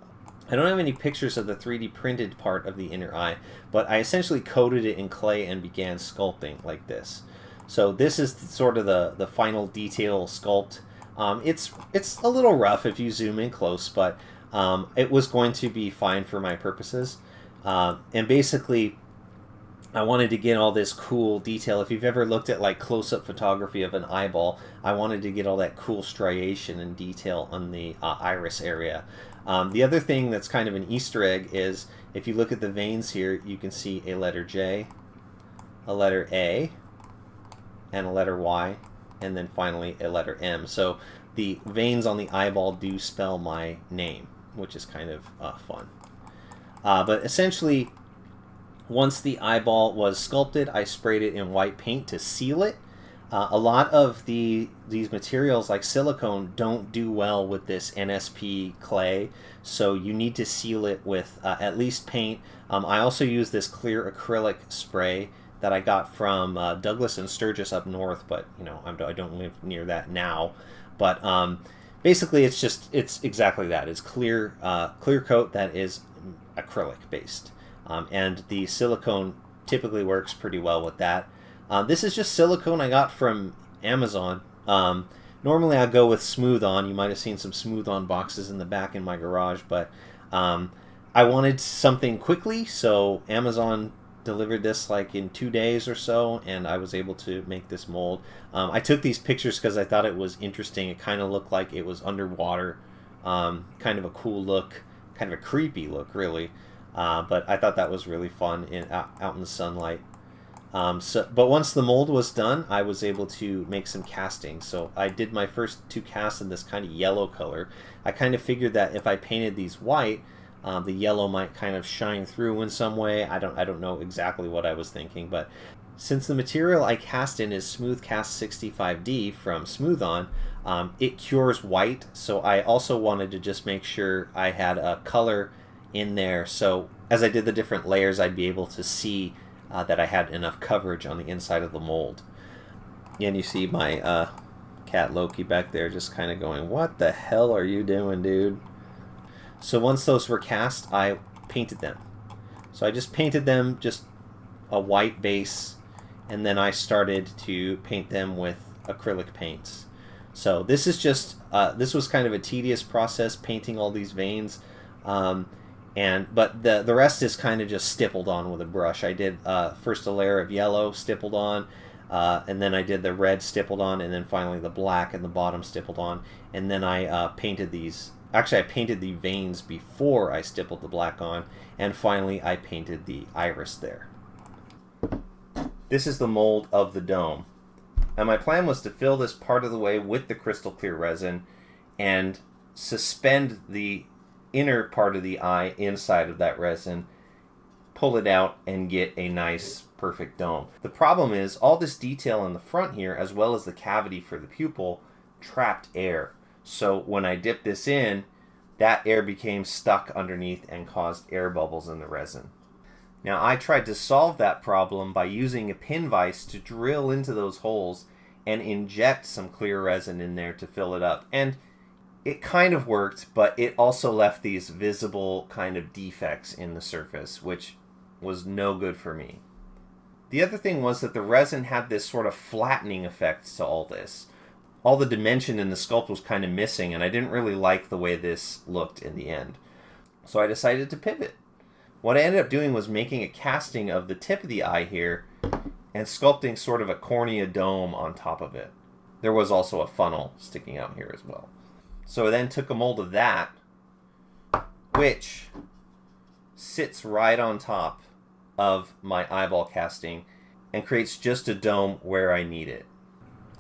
I don't have any pictures of the 3D printed part of the inner eye, but I essentially coated it in clay and began sculpting like this. So this is sort of the final detail sculpt. It's a little rough if you zoom in close, but it was going to be fine for my purposes. And basically, I wanted to get all this cool detail. If you've ever looked at like close-up photography of an eyeball, I wanted to get all that cool striation and detail on the iris area. The other thing that's kind of an Easter egg is if you look at the veins here, you can see a letter J, a letter A, and a letter Y, and then finally a letter M. So the veins on the eyeball do spell my name, which is kind of fun. But essentially, once the eyeball was sculpted, I sprayed it in white paint to seal it. A lot of these materials, like silicone, don't do well with this NSP clay, so you need to seal it with at least paint. I also use this clear acrylic spray that I got from Douglas and Sturgis up north, but you know, I don't live near that now. But basically, it's exactly that. It's clear coat that is acrylic based, and the silicone typically works pretty well with that. This is just silicone I got from Amazon. Normally I go with Smooth On. You might have seen some Smooth On boxes in the back in my garage, but I wanted something quickly, so Amazon delivered this like in 2 days or so, and I was able to make this mold. I took these pictures because I thought it was interesting. It kind of looked like it was underwater, kind of a cool look, kind of a creepy look, really. But I thought that was really fun out in the sunlight. But once the mold was done, I was able to make some casting. So I did my first 2 casts in this kind of yellow color. I kind of figured that if I painted these white, the yellow might kind of shine through in some way. I don't know exactly what I was thinking, but since the material I cast in is Smooth Cast 65D from Smooth On, it cures white. So I also wanted to just make sure I had a color in there, so as I did the different layers, I'd be able to see that I had enough coverage on the inside of the mold. And you see my cat Loki back there just kind of going, "What the hell are you doing, dude?" So once those were cast, I painted them. So I just painted them just a white base, and then I started to paint them with acrylic paints. So this is just this was kind of a tedious process, painting all these veins. But the rest is kind of just stippled on with a brush. I did first a layer of yellow stippled on, and then I did the red stippled on, and then finally the black and the bottom stippled on. And then I painted these. Actually, I painted the veins before I stippled the black on, and finally I painted the iris there. This is the mold of the dome. And my plan was to fill this part of the way with the crystal clear resin and suspend the inner part of the eye inside of that resin, pull it out, and get a nice perfect dome. The problem is all this detail in the front here, as well as the cavity for the pupil, trapped air. So when I dipped this in, that air became stuck underneath and caused air bubbles in the resin. Now I tried to solve that problem by using a pin vise to drill into those holes and inject some clear resin in there to fill it up. And it kind of worked, but it also left these visible kind of defects in the surface, which was no good for me. The other thing was that the resin had this sort of flattening effect to all this. All the dimension in the sculpt was kind of missing, and I didn't really like the way this looked in the end. So I decided to pivot. What I ended up doing was making a casting of the tip of the eye here and sculpting sort of a cornea dome on top of it. There was also a funnel sticking out here as well. So I then took a mold of that, which sits right on top of my eyeball casting and creates just a dome where I need it.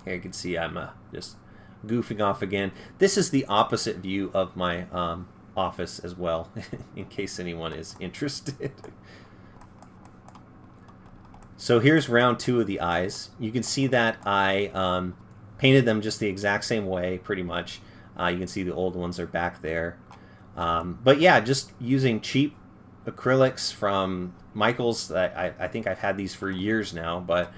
Here you can see I'm just goofing off again. This is the opposite view of my office as well, in case anyone is interested. So here's round 2 of the eyes. You can see that I painted them just the exact same way, pretty much. You can see the old ones are back there. But yeah, just using cheap acrylics from Michaels. I think I've had these for years now, but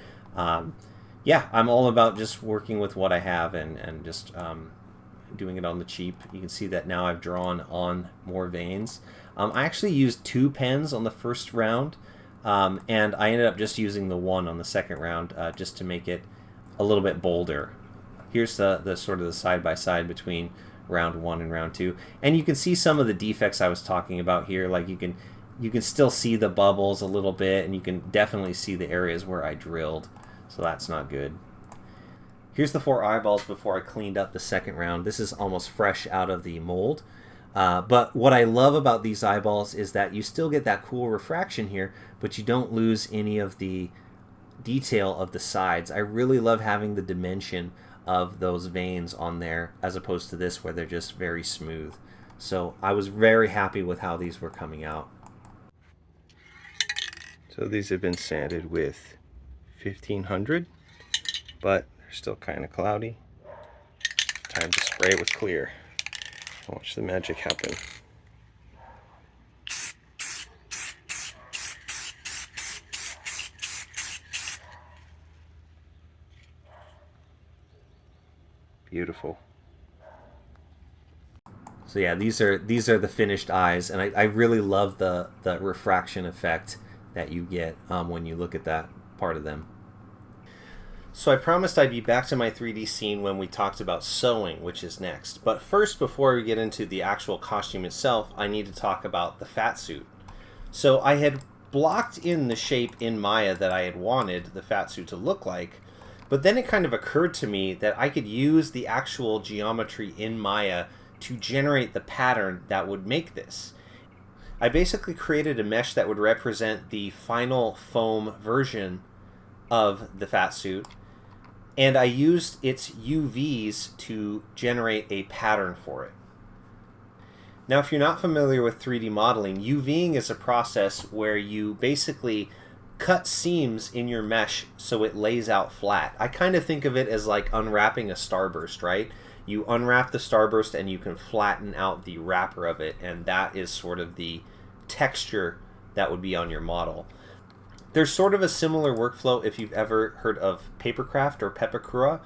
yeah, I'm all about just working with what I have and just doing it on the cheap. You can see that now I've drawn on more veins. I actually used 2 pens on the first round, and I ended up just using the 1 on the second round just to make it a little bit bolder. Here's the sort of the side-by-side between round 1 and round 2. And you can see some of the defects I was talking about here. Like you can still see the bubbles a little bit, and you can definitely see the areas where I drilled. So that's not good. Here's the 4 eyeballs before I cleaned up the second round. This is almost fresh out of the mold. But what I love about these eyeballs is that you still get that cool refraction here, but you don't lose any of the detail of the sides. I really love having the dimension of those veins on there as opposed to this where they're just very smooth. So I was very happy with how these were coming out. So these have been sanded with 1500, but they're still kind of cloudy. Time to spray it with clear. Watch the magic happen. Beautiful. So yeah, these are the finished eyes, and I really love the refraction effect that you get when you look at that part of them. So I promised I'd be back to my 3D scene when we talked about sewing, which is next. But first, before we get into the actual costume itself, I need to talk about the Fatsuit. So I had blocked in the shape in Maya that I had wanted the Fatsuit to look like, but then it kind of occurred to me that I could use the actual geometry in Maya to generate the pattern that would make this. I basically created a mesh that would represent the final foam version of the Fatsuit, and I used its UVs to generate a pattern for it. Now, if you're not familiar with 3D modeling, UVing is a process where you basically cut seams in your mesh so it lays out flat. I kind of think of it as like unwrapping a starburst, right? You unwrap the starburst and you can flatten out the wrapper of it, and that is sort of the texture that would be on your model. There's sort of a similar workflow if you've ever heard of papercraft or pepakura,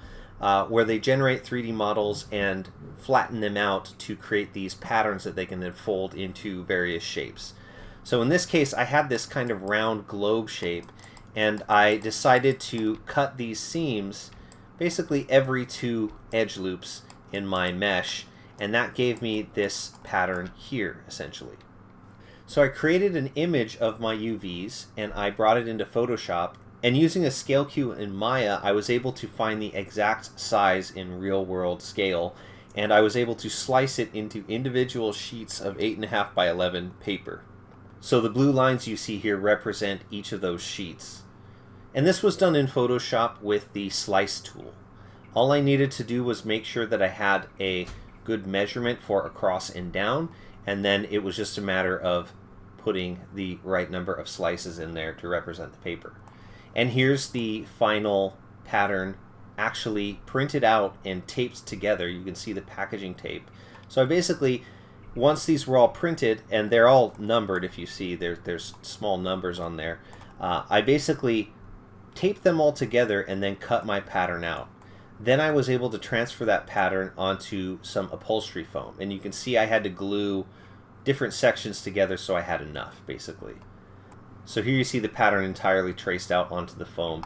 where they generate 3D models and flatten them out to create these patterns that they can then fold into various shapes. So in this case, I had this kind of round globe shape, and I decided to cut these seams basically every 2 edge loops in my mesh, and that gave me this pattern here, essentially. So I created an image of my UVs, and I brought it into Photoshop, and using a scale cue in Maya, I was able to find the exact size in real-world scale, and I was able to slice it into individual sheets of 8.5 by 11 paper. So the blue lines you see here represent each of those sheets. And this was done in Photoshop with the slice tool. All I needed to do was make sure that I had a good measurement for across and down, and then it was just a matter of putting the right number of slices in there to represent the paper. And here's the final pattern actually printed out and taped together. You can see the packaging tape. So I basically, once these were all printed, and they're all numbered, if you see there's small numbers on there, I basically taped them all together and then cut my pattern out. Then I was able to transfer that pattern onto some upholstery foam, and you can see I had to glue different sections together so I had enough, basically. So here you see the pattern entirely traced out onto the foam.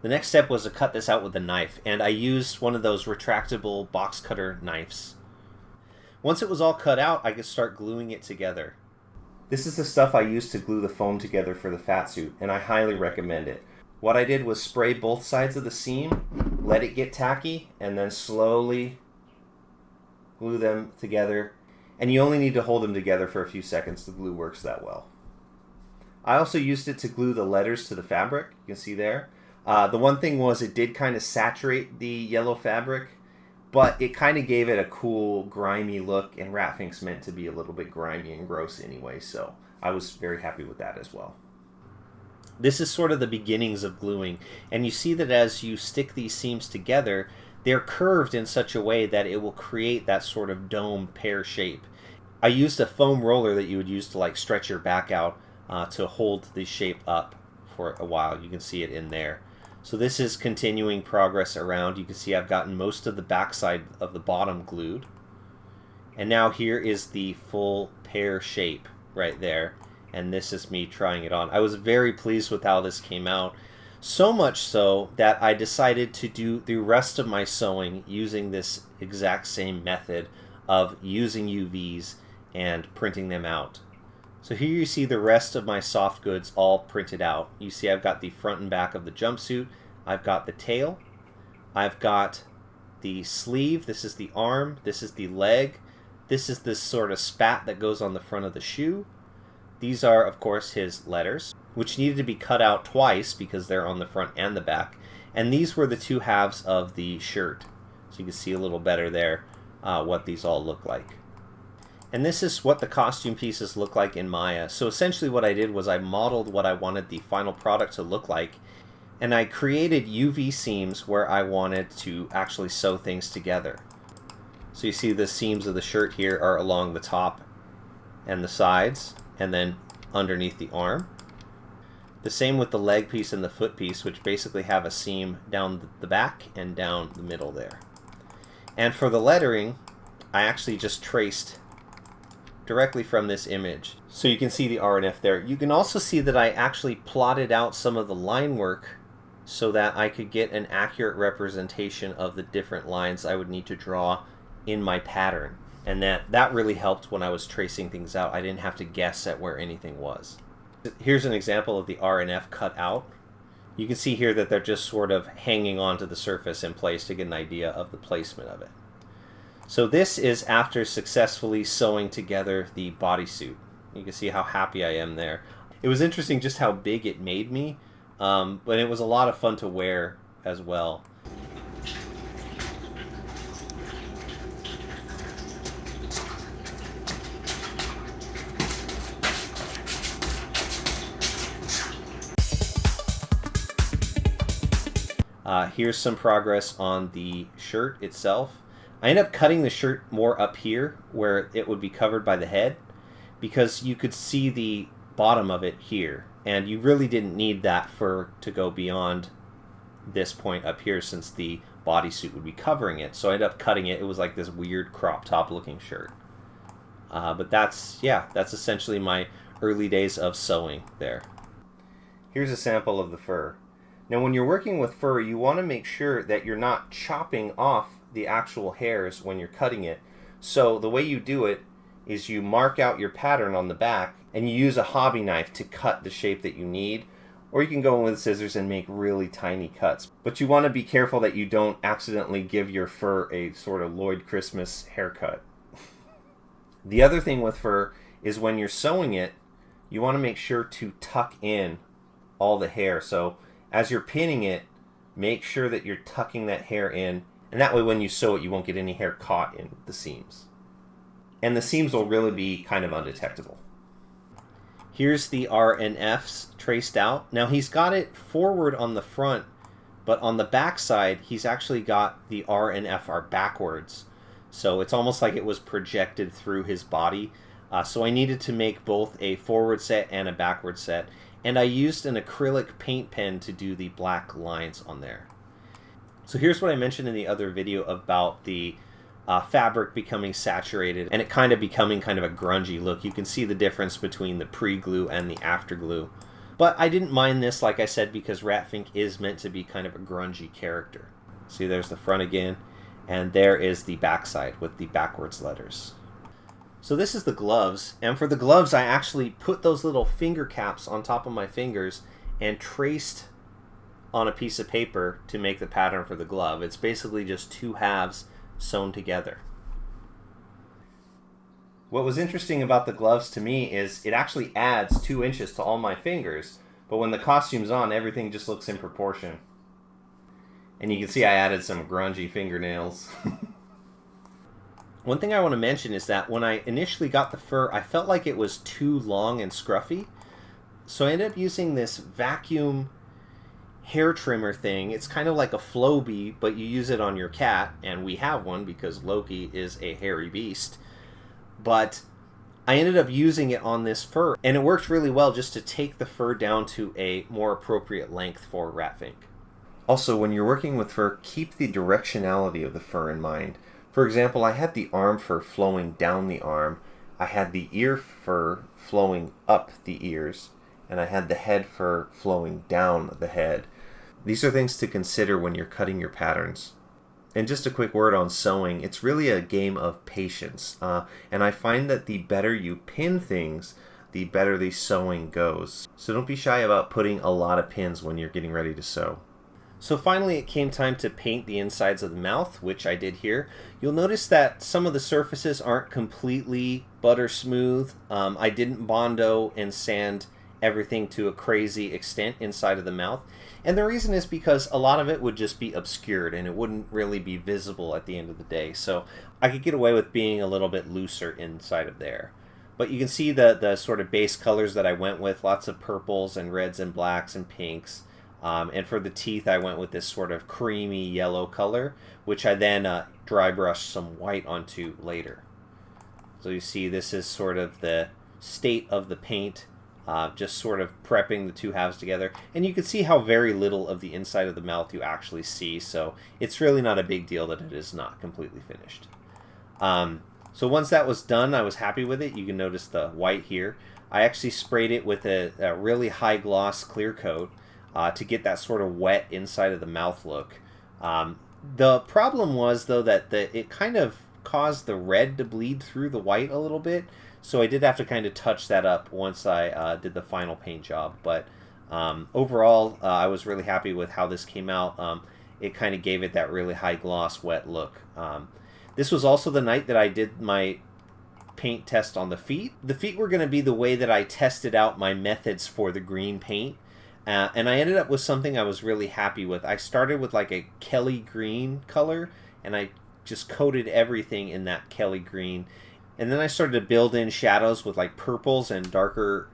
The next step was to cut this out with a knife, and I used one of those retractable box cutter knives. Once it was all cut out, I could start gluing it together. This is the stuff I used to glue the foam together for the Fatsuit, and I highly recommend it. What I did was spray both sides of the seam, let it get tacky, and then slowly glue them together. And you only need to hold them together for a few seconds. The glue works that well. I also used it to glue the letters to the fabric. You can see there. The one thing was it did kind of saturate the yellow fabric, but it kind of gave it a cool, grimy look, and Rat Fink's meant to be a little bit grimy and gross anyway, so I was very happy with that as well. This is sort of the beginnings of gluing, and you see that as you stick these seams together, they're curved in such a way that it will create that sort of dome pear shape. I used a foam roller that you would use to like stretch your back out to hold the shape up for a while. You can see it in there. So this is continuing progress around. You can see I've gotten most of the backside of the bottom glued. And now here is the full pear shape right there. And this is me trying it on. I was very pleased with how this came out. So much so that I decided to do the rest of my sewing using this exact same method of using UVs and printing them out. So here you see the rest of my soft goods all printed out. You see I've got the front and back of the jumpsuit. I've got the tail. I've got the sleeve. This is the arm. This is the leg. This is this sort of spat that goes on the front of the shoe. These are, of course, his letters. which needed to be cut out twice because they're on the front and the back. And these were the two halves of the shirt. So you can see a little better there what these all look like. And this is what the costume pieces look like in Maya. So essentially what I did was I modeled what I wanted the final product to look like, and I created UV seams where I wanted to actually sew things together. So you see the seams of the shirt here are along the top and the sides, and then underneath the arm. The same with the leg piece and the foot piece, which basically have a seam down the back and down the middle there. And for the lettering, I actually just traced directly from this image. So you can see the R and F there. You can also see that I actually plotted out some of the line work so that I could get an accurate representation of the different lines I would need to draw in my pattern. And that really helped when I was tracing things out. I didn't have to guess at where anything was. Here's an example of the R and F cut out. You can see here that they're just sort of hanging onto the surface in place to get an idea of the placement of it. So this is after successfully sewing together the bodysuit. You can see how happy I am there. It was interesting just how big it made me, but it was a lot of fun to wear as well. Here's some progress on the shirt itself. I ended up cutting the shirt more up here where it would be covered by the head because you could see the bottom of it here, and you really didn't need that fur to go beyond this point up here since the bodysuit would be covering it. So I ended up cutting it. It was like this weird crop top looking shirt. But that's essentially my early days of sewing there. Here's a sample of the fur. Now when you're working with fur, you want to make sure that you're not chopping off the actual hairs when you're cutting it. So the way you do it is you mark out your pattern on the back and you use a hobby knife to cut the shape that you need, or you can go in with scissors and make really tiny cuts. But you want to be careful that you don't accidentally give your fur a sort of Lloyd Christmas haircut. The other thing with fur is when you're sewing it, you want to make sure to tuck in all the hair. So as you're pinning it, make sure that you're tucking that hair in, and that way when you sew it, you won't get any hair caught in the seams. And the seams will really be kind of undetectable. Here's the R and Fs traced out. Now he's got it forward on the front, but on the back side, he's actually got the R and F are backwards. So it's almost like it was projected through his body. So I needed to make both a forward set and a backward set. And I used an acrylic paint pen to do the black lines on there. So here's what I mentioned in the other video about the fabric becoming saturated and it kind of becoming kind of a grungy look. You can see the difference between the pre-glue and the after-glue. But I didn't mind this, like I said, because Rat Fink is meant to be kind of a grungy character. See, there's the front again, and there is the backside with the backwards letters. So this is the gloves, and for the gloves I actually put those little finger caps on top of my fingers and traced on a piece of paper to make the pattern for the glove. It's basically just two halves sewn together. What was interesting about the gloves to me is it actually adds 2 inches to all my fingers, but when the costume's on, everything just looks in proportion. And you can see I added some grungy fingernails. One thing I want to mention is that when I initially got the fur, I felt like it was too long and scruffy. So I ended up using this vacuum hair trimmer thing. It's kind of like a Flowbee, but you use it on your cat, and we have one because Loki is a hairy beast. But I ended up using it on this fur, and it worked really well just to take the fur down to a more appropriate length for Rat Fink. Also, when you're working with fur, keep the directionality of the fur in mind. For example, I had the arm fur flowing down the arm, I had the ear fur flowing up the ears, and I had the head fur flowing down the head. These are things to consider when you're cutting your patterns. And just a quick word on sewing, it's really a game of patience. And I find that the better you pin things, the better the sewing goes. So don't be shy about putting a lot of pins when you're getting ready to sew. So finally it came time to paint the insides of the mouth, which I did here. You'll notice that some of the surfaces aren't completely butter smooth. I didn't Bondo and sand everything to a crazy extent inside of the mouth. And the reason is because a lot of it would just be obscured and it wouldn't really be visible at the end of the day. So I could get away with being a little bit looser inside of there. But you can see the sort of base colors that I went with, lots of purples and reds and blacks and pinks. And for the teeth, I went with this sort of creamy yellow color, which I then dry brushed some white onto later. So you see this is sort of the state of the paint, just sort of prepping the two halves together. And you can see how very little of the inside of the mouth you actually see, so it's really not a big deal that it is not completely finished. So once that was done, I was happy with it. You can notice the white here. I actually sprayed it with a really high gloss clear coat to get that sort of wet inside of the mouth look. The problem was, though, that it kind of caused the red to bleed through the white a little bit, so I did have to kind of touch that up once I did the final paint job. But overall, I was really happy with how this came out. It kind of gave it that really high gloss wet look. This was also the night that I did my paint test on the feet. The feet were going to be the way that I tested out my methods for the green paint. And I ended up with something I was really happy with. I started with like a Kelly green color, and I just coated everything in that Kelly green. And then I started to build in shadows with like purples and darker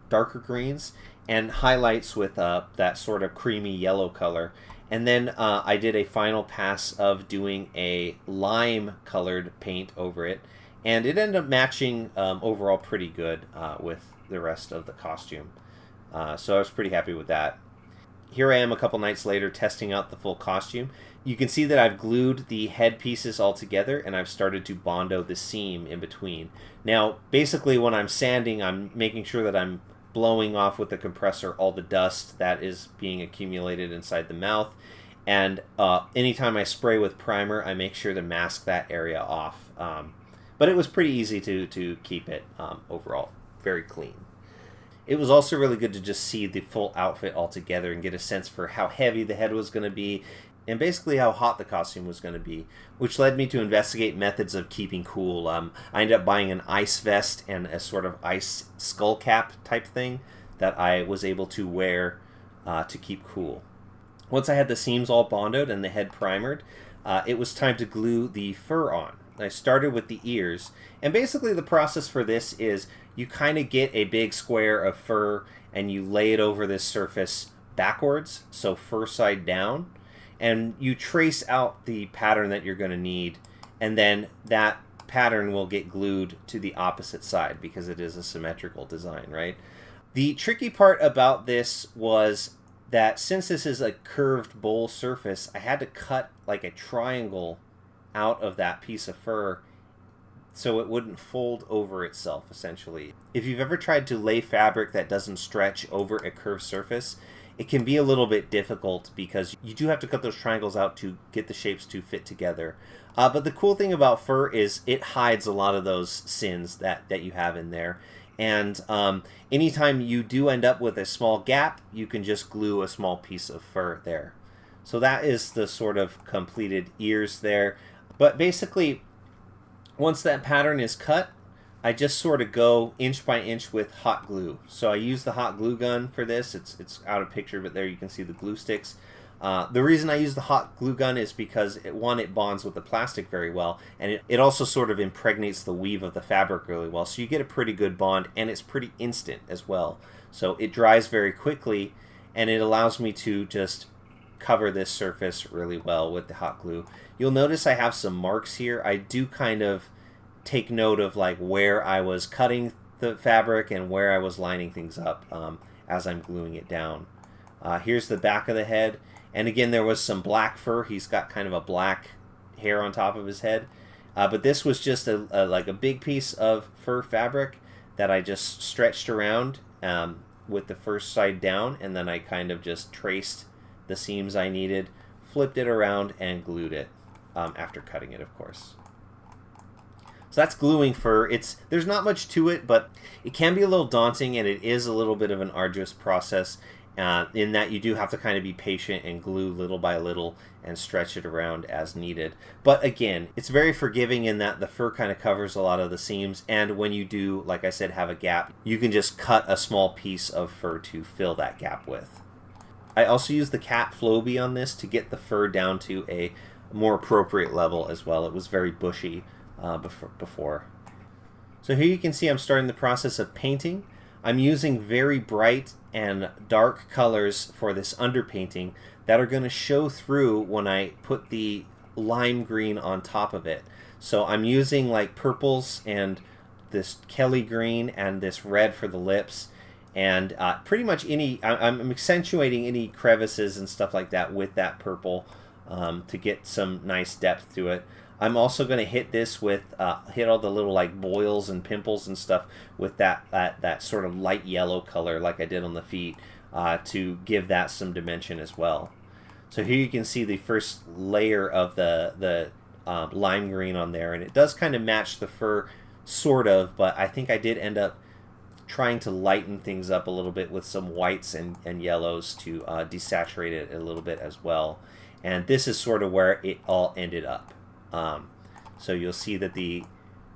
greens, and highlights with that sort of creamy yellow color. And then I did a final pass of doing a lime colored paint over it, and it ended up matching overall pretty good with the rest of the costume. So I was pretty happy with that. Here I am a couple nights later testing out the full costume. You can see that I've glued the head pieces all together, and I've started to Bondo the seam in between. Now, basically when I'm sanding, I'm making sure that I'm blowing off with the compressor all the dust that is being accumulated inside the mouth. And anytime I spray with primer, I make sure to mask that area off. But it was pretty easy to keep it overall very clean. It was also really good to just see the full outfit all together and get a sense for how heavy the head was going to be, and basically how hot the costume was going to be, which led me to investigate methods of keeping cool. I ended up buying an ice vest and a sort of ice skull cap type thing that I was able to wear to keep cool. Once I had the seams all bondoed and the head primered, it was time to glue the fur on. I started with the ears, and basically the process for this is you kind of get a big square of fur and you lay it over this surface backwards, so fur side down, and you trace out the pattern that you're going to need, and then that pattern will get glued to the opposite side because it is a symmetrical design, right? The tricky part about this was that since this is a curved bowl surface, I had to cut like a triangle out of that piece of fur so it wouldn't fold over itself, essentially. If you've ever tried to lay fabric that doesn't stretch over a curved surface, it can be a little bit difficult because you do have to cut those triangles out to get the shapes to fit together. But the cool thing about fur is it hides a lot of those sins that you have in there. And anytime you do end up with a small gap, you can just glue a small piece of fur there. So that is the sort of completed ears there. But basically, once that pattern is cut, I just sort of go inch by inch with hot glue. So I use the hot glue gun for this. It's out of picture, but there you can see the glue sticks. The reason I use the hot glue gun is because, it bonds with the plastic very well, and it also sort of impregnates the weave of the fabric really well. So you get a pretty good bond, and it's pretty instant as well. So it dries very quickly, and it allows me to just cover this surface really well with the hot glue. You'll notice I have some marks here. I do kind of take note of like where I was cutting the fabric and where I was lining things up as I'm gluing it down. Here's the back of the head, and again there was some black fur. He's got kind of a black hair on top of his head, but this was just like a big piece of fur fabric that I just stretched around with the first side down, and then I kind of just traced the seams I needed, flipped it around, and glued it after cutting it, of course. So that's gluing fur. There's not much to it, but it can be a little daunting, and it is a little bit of an arduous process. in that you do have to kind of be patient and glue little by little and stretch it around as needed. But again, it's very forgiving in that the fur kind of covers a lot of the seams, and when you do, like I said, have a gap, you can just cut a small piece of fur to fill that gap with. I also used the cat Flowbee on this to get the fur down to a more appropriate level as well. It was very bushy before. So here you can see I'm starting the process of painting. I'm using very bright and dark colors for this underpainting that are going to show through when I put the lime green on top of it. So I'm using like purples and this Kelly green and this red for the lips, and pretty much I'm accentuating any crevices and stuff like that with that purple to get some nice depth to it. I'm also going to hit this with, hit all the little like boils and pimples and stuff with that sort of light yellow color like I did on the feet to give that some dimension as well. So here you can see the first layer of the lime green on there, and it does kind of match the fur sort of, but I think I did end up trying to lighten things up a little bit with some whites and yellows to desaturate it a little bit as well. And this is sort of where it all ended up. So you'll see that the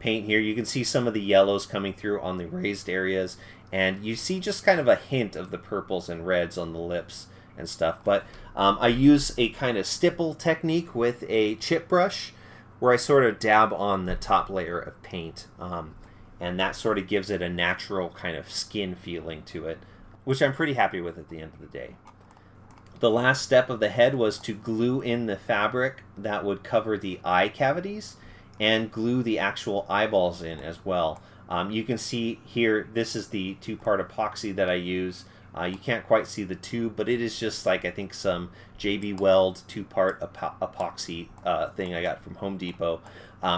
paint here, you can see some of the yellows coming through on the raised areas, and you see just kind of a hint of the purples and reds on the lips and stuff. But I use a kind of stipple technique with a chip brush where I sort of dab on the top layer of paint, and that sort of gives it a natural kind of skin feeling to it, which I'm pretty happy with at the end of the day. The last step of the head was to glue in the fabric that would cover the eye cavities and glue the actual eyeballs in as well. You can see here, this is the two-part epoxy that I use. You can't quite see the tube, but it is just like, I think, some JB Weld two-part epoxy thing I got from Home Depot.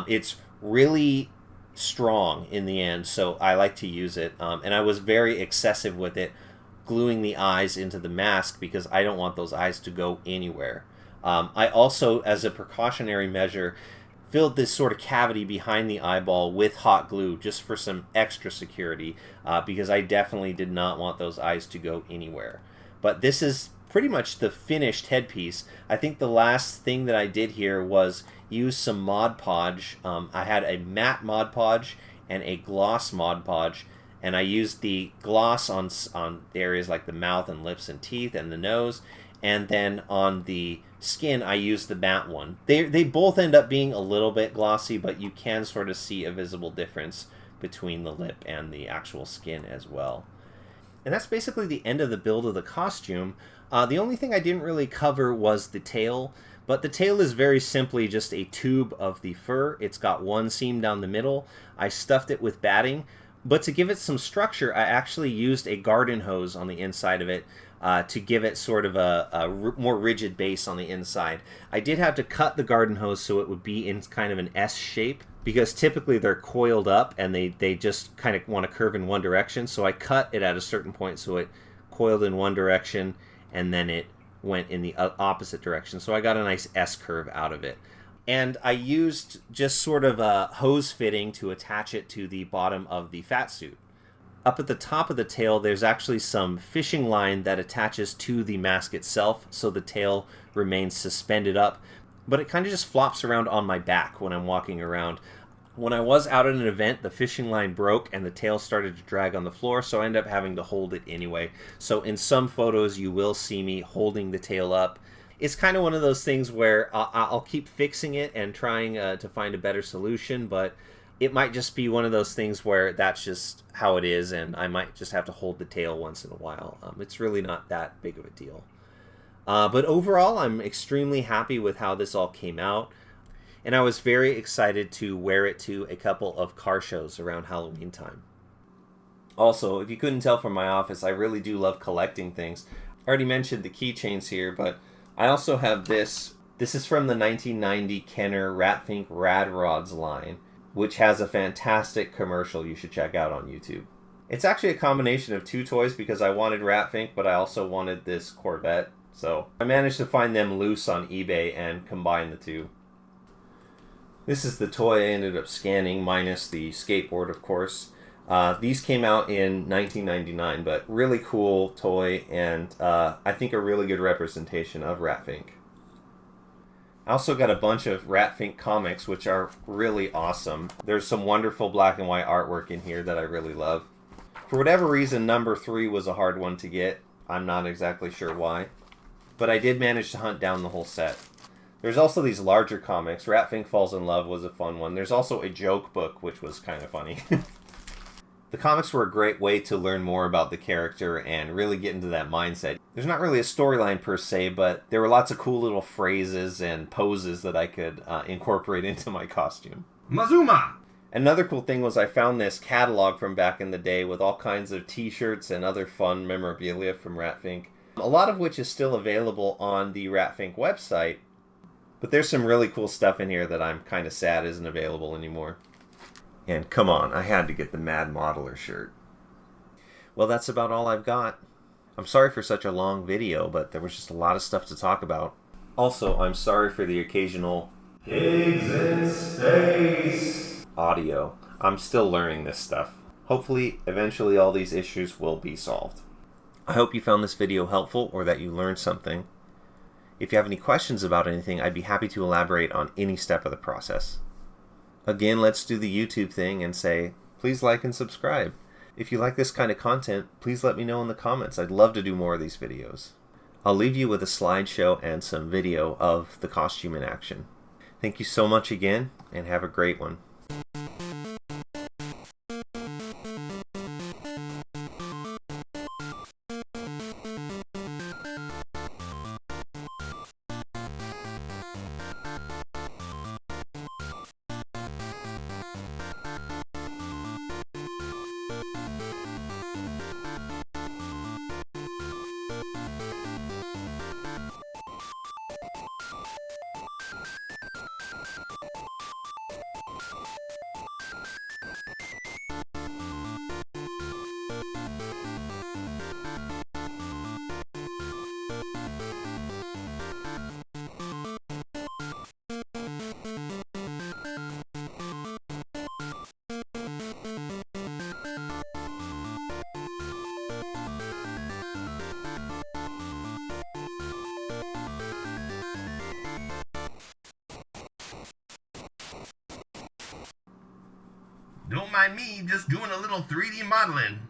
It's really strong in the end, so I like to use it. And I was very excessive with it, gluing the eyes into the mask because I don't want those eyes to go anywhere. I also, as a precautionary measure, filled this sort of cavity behind the eyeball with hot glue just for some extra security because I definitely did not want those eyes to go anywhere. But this is pretty much the finished headpiece. I think the last thing that I did here was use some Mod Podge. I had a matte Mod Podge and a gloss Mod Podge, and I used the gloss on the areas like the mouth and lips and teeth and the nose, and then on the skin I used the matte one. They both end up being a little bit glossy, but you can sort of see a visible difference between the lip and the actual skin as well. And that's basically the end of the build of the costume. The only thing I didn't really cover was the tail, but the tail is very simply just a tube of the fur. It's got one seam down the middle. I stuffed it with batting, but to give it some structure, I actually used a garden hose on the inside of it to give it sort of a more rigid base on the inside. I did have to cut the garden hose so it would be in kind of an S shape, because typically they're coiled up and they just kind of want to curve in one direction. So I cut it at a certain point so it coiled in one direction and then it went in the opposite direction. So I got a nice S curve out of it. And I used just sort of a hose fitting to attach it to the bottom of the Fatsuit. Up at the top of the tail, there's actually some fishing line that attaches to the mask itself, so the tail remains suspended up, but it kind of just flops around on my back when I'm walking around. When I was out at an event, the fishing line broke and the tail started to drag on the floor, so I ended up having to hold it anyway. So in some photos, you will see me holding the tail up. It's kind of one of those things where I'll keep fixing it and trying to find a better solution, but it might just be one of those things where that's just how it is, and I might just have to hold the tail once in a while. It's really not that big of a deal. But overall, I'm extremely happy with how this all came out, and I was very excited to wear it to a couple of car shows around Halloween time. Also, if you couldn't tell from my office, I really do love collecting things. I already mentioned the keychains here, but I also have this. This is from the 1990 Kenner Rat Fink Rad Rods line, which has a fantastic commercial you should check out on YouTube. It's actually a combination of two toys because I wanted Rat Fink, but I also wanted this Corvette. So I managed to find them loose on eBay and combine the two. This is the toy I ended up scanning, minus the skateboard, of course. These came out in 1999, but really cool toy, and I think a really good representation of Rat Fink. I also got a bunch of Rat Fink comics, which are really awesome. There's some wonderful black and white artwork in here that I really love. For whatever reason, number 3 was a hard one to get. I'm not exactly sure why. But I did manage to hunt down the whole set. There's also these larger comics. Rat Fink Falls in Love was a fun one. There's also a joke book, which was kind of funny. The comics were a great way to learn more about the character and really get into that mindset. There's not really a storyline per se, but there were lots of cool little phrases and poses that I could incorporate into my costume. Mazuma! Another cool thing was I found this catalog from back in the day with all kinds of t-shirts and other fun memorabilia from Rat Fink, a lot of which is still available on the Rat Fink website, but there's some really cool stuff in here that I'm kind of sad isn't available anymore. And come on, I had to get the Mad Modeler shirt. Well, that's about all I've got. I'm sorry for such a long video, but there was just a lot of stuff to talk about. Also, I'm sorry for the occasional pigs in space audio. I'm still learning this stuff. Hopefully, eventually all these issues will be solved. I hope you found this video helpful or that you learned something. If you have any questions about anything, I'd be happy to elaborate on any step of the process. Again, let's do the YouTube thing and say, please like and subscribe. If you like this kind of content, please let me know in the comments. I'd love to do more of these videos. I'll leave you with a slideshow and some video of the costume in action. Thank you so much again, and have a great one. Don't mind me, just doing a little 3D modeling.